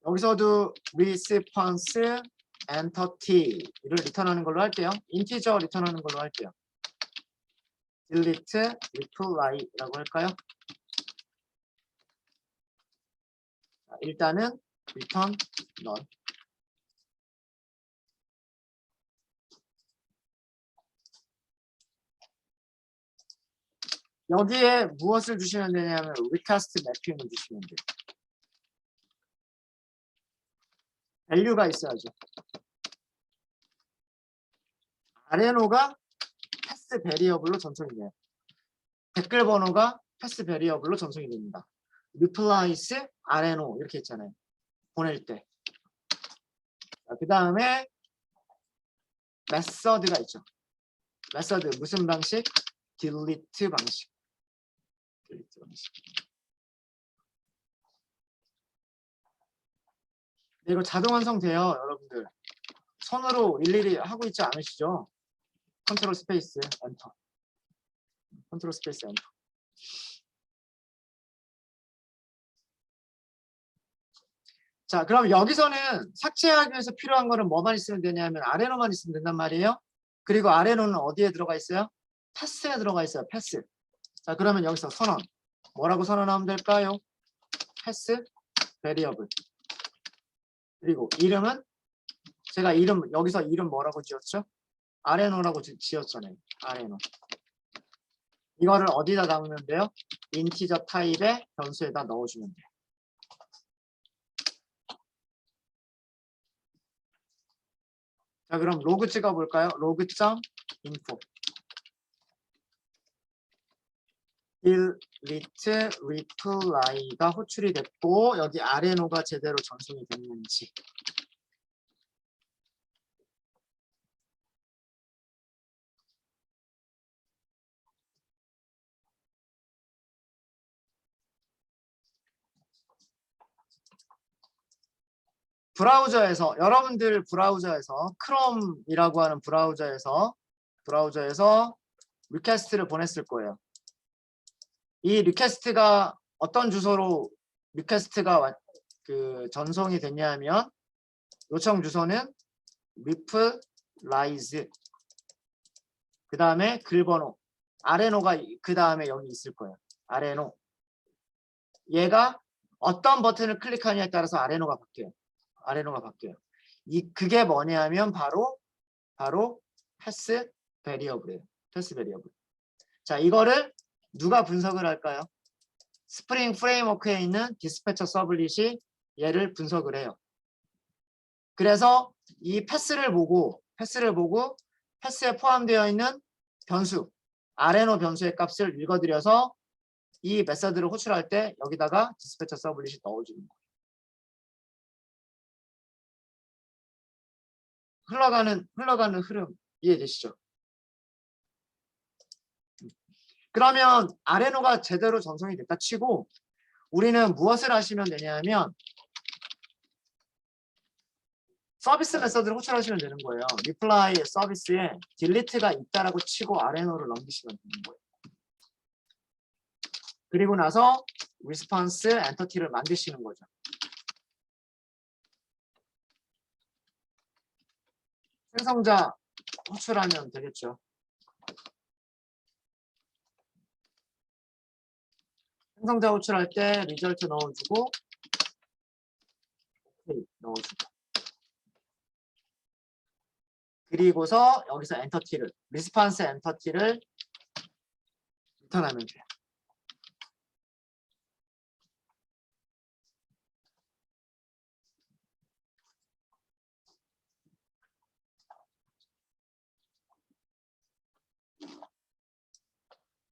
여기서도 response entity를 리턴하는 걸로 할게요. 인티저 리턴하는 걸로 할게요. delete reply라고 할까요? 자, 일단은 return none. 여기에 무엇을 주시면 되냐면 request mapping을 주시면 돼요. value가 있어야죠. 아레노가 패스 베리어블로 전송이 돼요. 댓글 번호가 패스 베리어블로 전송이 됩니다. replies 아레노 이렇게 있잖아요. 보낼 때. 그 다음에 메서드가 있죠. 메서드 무슨 방식? delete 방식. 네, 이거 자동 완성돼요, 여러분들. 손으로 일일이 하고 있지 않으시죠? 컨트롤 스페이스 엔터. 컨트롤 스페이스 엔터. 자, 그럼 여기서는 삭제하기 위해서 필요한 거는 뭐만 있으면 되냐면 아레노만 있으면 된단 말이에요. 그리고 아레노는 어디에 들어가 있어요? 패스에 들어가 있어요. 패스. 자, 그러면 여기서 선언. 뭐라고 선언하면 될까요? 패스 베리어블. 그리고 이름은 제가 여기서 이름 뭐라고 지었죠? 아레노라고 지었잖아요. 아레노. 이거를 어디다 담으면 돼요? 인티저 타입의 변수에다 넣어주면 돼요. 자, 그럼 로그 찍어볼까요? 로그.info. delete reply가 호출이 됐고 여기 아레노가 제대로 전송이 됐는지. 브라우저에서 여러분들 브라우저에서 크롬이라고 하는 브라우저에서 리퀘스트를 보냈을 거예요. 이 리퀘스트가 어떤 주소로 리퀘스트가 전송이 됐냐면 요청 주소는 replies 그 다음에 글번호 아레노가 그 다음에 여기 있을 거예요. 아레노 얘가 어떤 버튼을 클릭하냐에 따라서 아레노가 바뀌어요. 그게 뭐냐면 바로 패스 베리어블이에요. 패스 베리어블. 자, 이거를 누가 분석을 할까요? 스프링 프레임워크에 있는 디스패처 서블릿이 얘를 분석을 해요. 그래서 이 패스를 보고 패스에 포함되어 있는 변수 아레노 변수의 값을 읽어드려서 이 메서드를 호출할 때 여기다가 디스패처 서블릿이 넣어주는 거예요. 흘러가는 흐름 이해되시죠? 그러면 아레노가 제대로 전송이 됐다 치고 우리는 무엇을 하시면 되냐면 서비스 메서드를 호출하시면 되는 거예요. reply 서비스에 delete가 있다라고 치고 아레노를 넘기시면 되는 거예요. 그리고 나서 response entity를 만드시는 거죠. 생성자 호출하면 되겠죠. 생성자 호출할 때 result 넣어주고 OK 넣어주고 그리고서 여기서 엔터티를 response 엔터티를 리턴하면 돼요.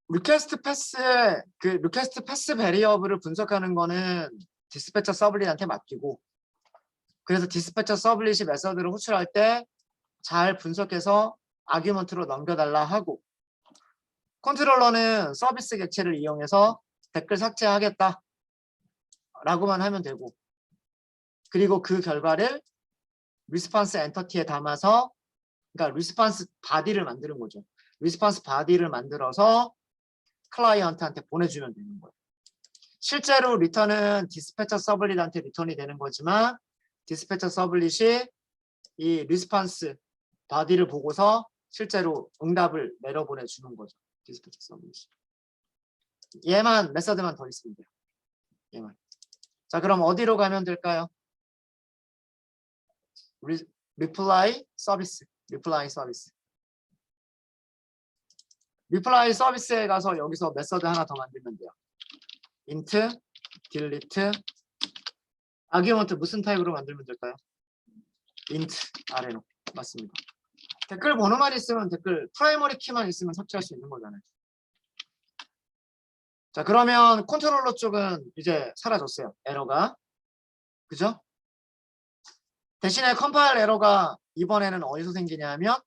리퀘스트 패스 베리어블을 분석하는 거는 디스패처 서블릿한테 맡기고 그래서 디스패처 서블릿이 메서드를 호출할 때 잘 분석해서 아규먼트로 넘겨달라 하고 컨트롤러는 서비스 객체를 이용해서 댓글 삭제하겠다 라고만 하면 되고 그리고 그 결과를 리스폰스 엔터티에 담아서 그러니까 리스폰스 바디를 만드는 거죠. 리스폰스 바디를 만들어서 클라이언트한테 보내주면 되는 거예요. 실제로 리턴은 디스패처 서블릿한테 리턴이 되는 거지만 디스패처 서블릿이 이 리스폰스 바디를 보고서 실제로 응답을 내려보내주는 거죠. 디스패처 서블릿이. 얘만 메서드만 더 있으면 돼요. 얘만. 자, 그럼 어디로 가면 될까요? reply 서비스. reply 서비스에 가서 여기서 메서드 하나 더 만들면 돼요. int delete 아규먼트 무슨 타입으로 만들면 될까요? int 아레노. 맞습니다. 댓글 번호만 있으면 댓글 프라이머리 키만 있으면 삭제할 수 있는 거잖아요. 자, 그러면 컨트롤러 쪽은 이제 사라졌어요. 에러가. 그죠? 대신에 컴파일 에러가 이번에는 어디서 생기냐면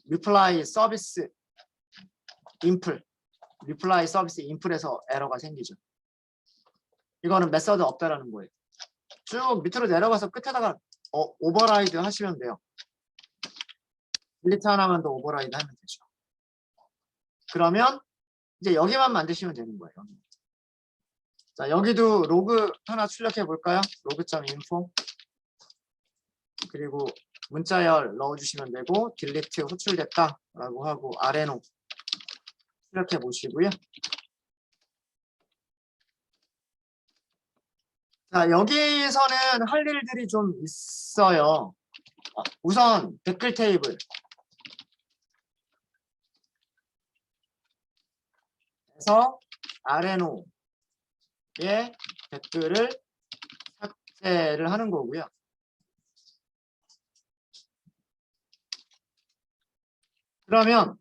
reply 서비스 인플에서 에러가 생기죠. 이거는 메서드 없다라는 거예요. 쭉 밑으로 내려가서 끝에다가 오버라이드 하시면 돼요. 딜리트 하나만 더 오버라이드 하면 되죠. 그러면 이제 여기만 만드시면 되는 거예요. 자, 여기도 로그 하나 출력해 볼까요? 로그.info 그리고 문자열 넣어주시면 되고 딜리트 호출됐다 라고 하고 아레노 출력해 보시고요. 자, 여기서는 할 일들이 좀 있어요. 우선 댓글 테이블 에서 아레노의 댓글을 삭제를 하는 거고요. 그러면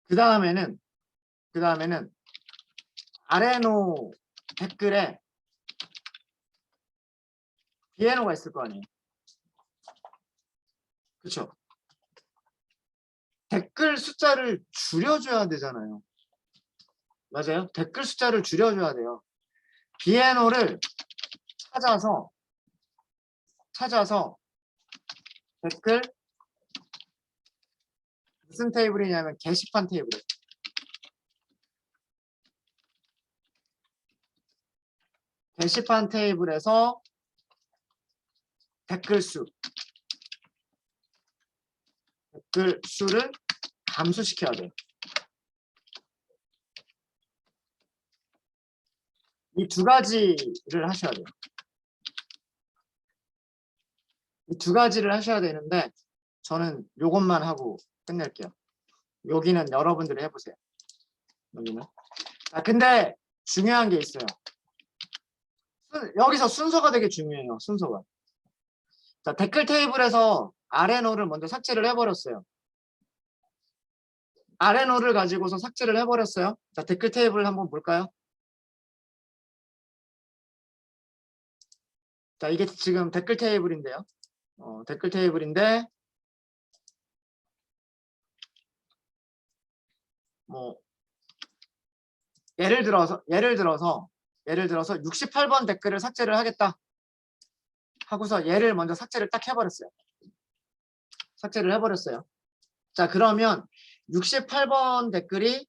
그 다음에는 아레노 댓글에 비에노가 있을 거 아니에요. 그렇죠? 댓글 숫자를 줄여줘야 되잖아요. 맞아요? 댓글 숫자를 줄여줘야 돼요. 비에노를 찾아서 댓글 무슨 테이블이냐면 게시판 테이블이에요. 게시판 테이블에서 댓글 수를 감소시켜야 돼요. 이 두 가지를 하셔야 돼요. 이 두 가지를 하셔야 되는데 저는 요것만 하고 끝낼게요. 여기는 여러분들이 해보세요. 여기는. 근데 중요한 게 있어요. 여기서 순서가 되게 중요해요. 순서가. 자, 댓글 테이블에서 아레노를 먼저 삭제를 해버렸어요. 아레노를 가지고서 삭제를 해버렸어요. 자, 댓글 테이블 한번 볼까요? 자, 이게 지금 댓글 테이블인데요. 댓글 테이블인데 뭐 예를 들어서 68번 댓글을 삭제를 하겠다 하고서 얘를 먼저 삭제를 딱 해버렸어요. 삭제를 해버렸어요. 자, 그러면 68번 댓글이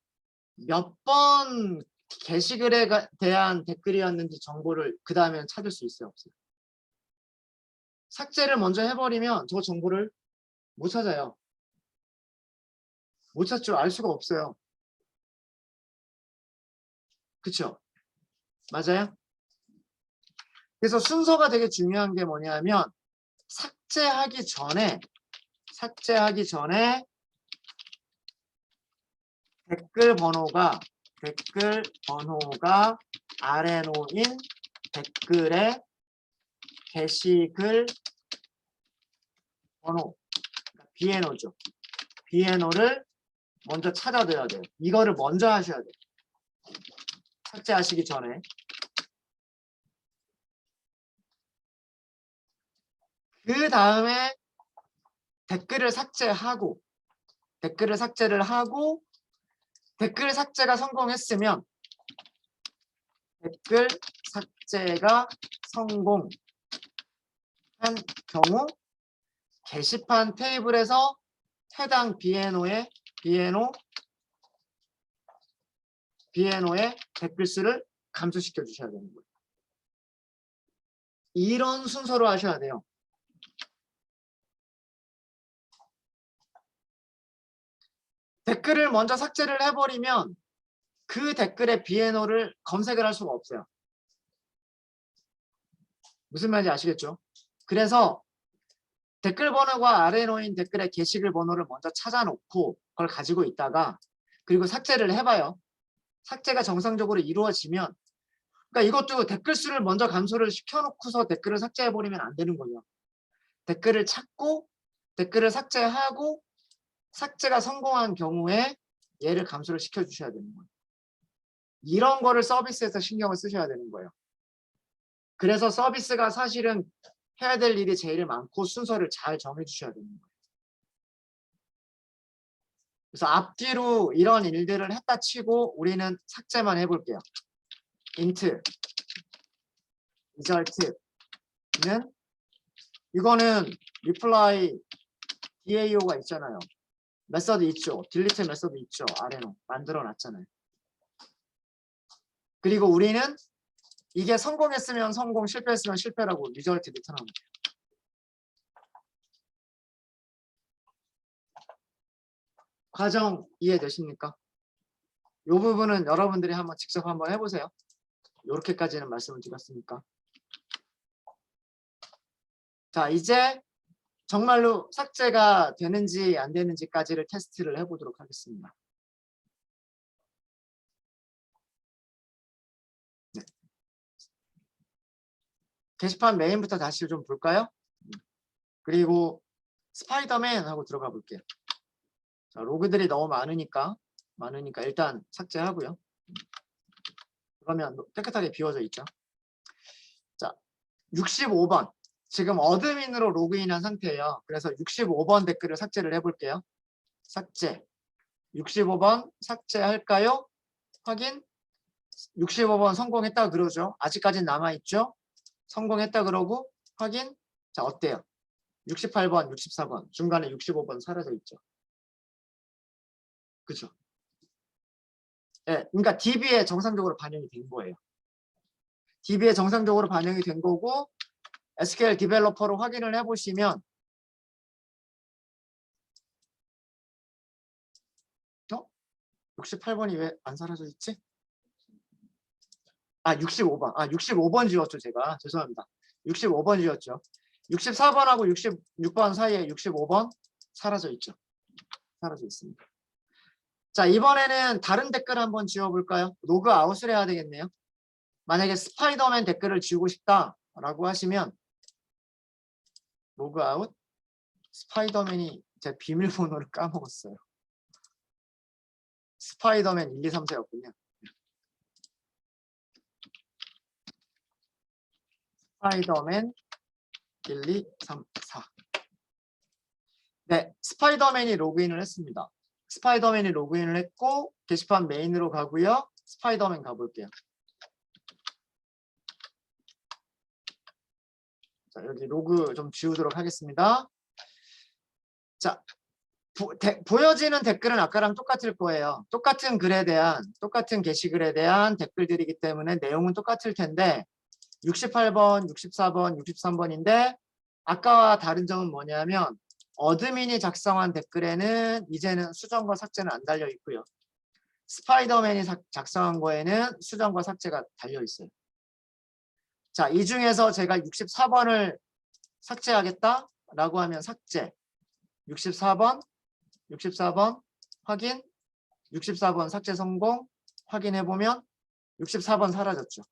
몇 번 게시글에 대한 댓글이었는지 정보를 그 다음에 찾을 수 있어요, 없어요? 삭제를 먼저 해버리면 저 정보를 못 찾아요. 못 찾죠. 알 수가 없어요. 그쵸? 맞아요? 그래서 순서가 되게 중요한 게 뭐냐면 삭제하기 전에 댓글 번호가 아래 놓인 댓글의 게시글 번호 비에노죠. 비에노를 먼저 찾아둬야 돼요. 이거를 먼저 하셔야 돼요. 삭제하시기 전에. 그 다음에 댓글을 삭제를 하고 댓글 삭제가 성공했으면 댓글 삭제가 성공한 경우 게시판 테이블에서 해당 비에노의 댓글 수를 감소시켜 주셔야 되는 거예요. 이런 순서로 하셔야 돼요. 댓글을 먼저 삭제를 해버리면 그 댓글의 비에노를 검색을 할 수가 없어요. 무슨 말인지 아시겠죠? 그래서 댓글 번호가 아래에 놓인 댓글의 게시글 번호를 먼저 찾아놓고 그걸 가지고 있다가 그리고 삭제를 해봐요. 삭제가 정상적으로 이루어지면 그러니까 이것도 댓글 수를 먼저 감소를 시켜놓고서 댓글을 삭제해버리면 안 되는 거예요. 댓글을 찾고 댓글을 삭제하고 삭제가 성공한 경우에 얘를 감소를 시켜주셔야 되는 거예요. 이런 거를 서비스에서 신경을 쓰셔야 되는 거예요. 그래서 서비스가 사실은 해야 될 일이 제일 많고 순서를 잘 정해주셔야 되는 거예요. 그래서 앞뒤로 이런 일들을 했다 치고 우리는 삭제만 해볼게요. int result는 이거는 reply DAO가 있잖아요. 메서드 있죠. delete 메서드 있죠. 아래로 만들어 놨잖아요. 그리고 우리는 이게 성공했으면 성공, 실패했으면 실패라고 리저트 리턴하면 돼요. 과정 이해되십니까? 이 부분은 여러분들이 한번 직접 한번 해보세요. 이렇게까지는 말씀을 드렸으니까. 자, 이제 정말로 삭제가 되는지 안 되는지까지를 테스트를 해보도록 하겠습니다. 네. 게시판 메인부터 다시 좀 볼까요? 그리고 스파이더맨 하고 들어가 볼게요. 자, 로그들이 너무 많으니까 많으니까 일단 삭제하고요. 그러면 깨끗하게 비워져 있죠. 자, 65번. 지금 어드민으로 로그인한 상태예요. 그래서 65번 댓글을 삭제를 해볼게요. 삭제. 65번 삭제할까요? 확인. 65번 성공했다 그러죠. 아직까지는 남아있죠. 성공했다 그러고 확인. 자, 어때요? 68번, 64번. 중간에 65번 사라져 있죠. 그죠? 예, 그러니까 DB에 정상적으로 반영이 된 거예요. DB에 정상적으로 반영이 된 거고 SQL 디벨로퍼로 확인을 해보시면 68번이 왜 안 사라져 있지? 65번. 65번 지웠죠, 제가. 죄송합니다. 65번 지웠죠. 64번하고 66번 사이에 65번 사라져 있죠. 사라져 있습니다. 자, 이번에는 다른 댓글 한번 지워볼까요? 로그 아웃을 해야 되겠네요. 만약에 스파이더맨 댓글을 지우고 싶다라고 하시면 로그 아웃 스파이더맨이 제 비밀번호를 까먹었어요. 스파이더맨 1, 2, 3, 4였군요. 스파이더맨 1, 2, 3, 4. 네, 스파이더맨이 로그인을 했습니다. 스파이더맨이 로그인을 했고 게시판 메인으로 가고요. 스파이더맨 가볼게요. 자, 여기 로그 좀 지우도록 하겠습니다. 자, 보여지는 댓글은 아까랑 똑같을 거예요. 똑같은 글에 대한, 똑같은 게시글에 대한 댓글들이기 때문에 내용은 똑같을 텐데 68번, 64번, 63번인데 아까와 다른 점은 뭐냐면 어드민이 작성한 댓글에는 이제는 수정과 삭제는 안 달려 있고요. 스파이더맨이 작성한 거에는 수정과 삭제가 달려 있어요. 자, 이 중에서 제가 64번을 삭제하겠다라고 하면 삭제. 64번 확인. 64번 삭제 성공. 확인해 보면 64번 사라졌죠.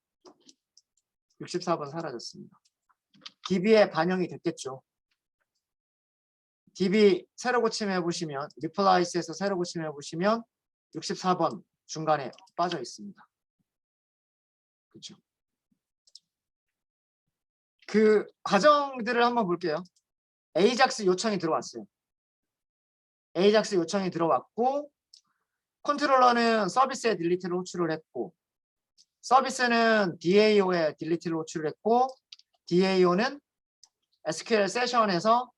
64번 사라졌습니다. DB에 반영이 됐겠죠. DB 새로 고침해 보시면 리플라이스에서 새로 고침해 보시면 64번 중간에 빠져 있습니다. 그렇죠. 그 과정들을 한번 볼게요. 에이작스 요청이 들어왔어요. 에이작스 요청이 들어왔고 컨트롤러는 서비스에 딜리트를 호출을 했고 서비스는 DAO에 딜리트를 호출을 했고 DAO는 SQL 세션에서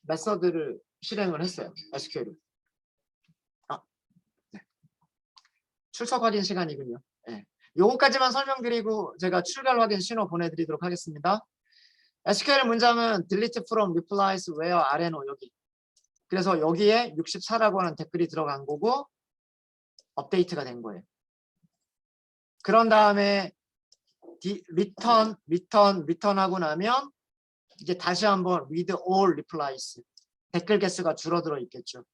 메서드를 실행을 했어요. SQL을. 네. 출석 확인 시간이군요. 네. 요거까지만 설명드리고 제가 출결 확인 신호 보내드리도록 하겠습니다. SQL 문장은 delete from replies where RNO 여기. 그래서 여기에 64라고 하는 댓글이 들어간 거고 업데이트가 된 거예요. 그런 다음에 return 하고 나면 이제 다시 한번 read all replies 댓글 개수가 줄어들어 있겠죠.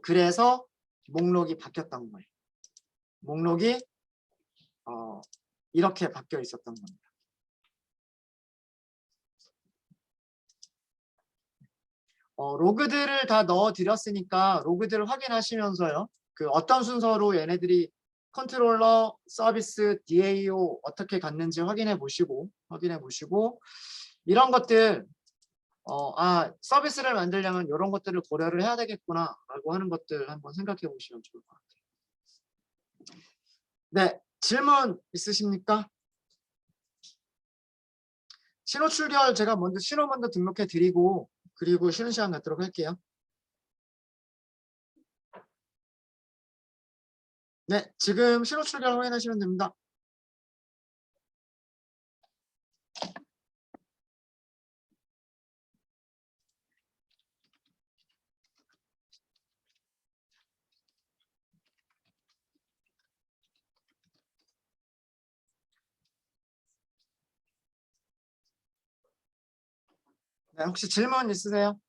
그래서 목록이 바뀌었던 거예요. 목록이 이렇게 바뀌어 있었던 겁니다. 로그들을 다 넣어 드렸으니까 로그들을 확인하시면서요. 그 어떤 순서로 얘네들이 컨트롤러, 서비스, DAO 어떻게 갔는지 확인해 보시고 이런 것들 서비스를 만들려면 이런 것들을 고려를 해야 되겠구나 라고 하는 것들 한번 생각해 보시면 좋을 것 같아요. 네, 질문 있으십니까? 신호 출결 제가 먼저 신호 먼저 등록해 드리고 그리고 쉬는 시간 갖도록 할게요. 네, 지금 신호 출결 확인하시면 됩니다. 네, 혹시 질문 있으세요?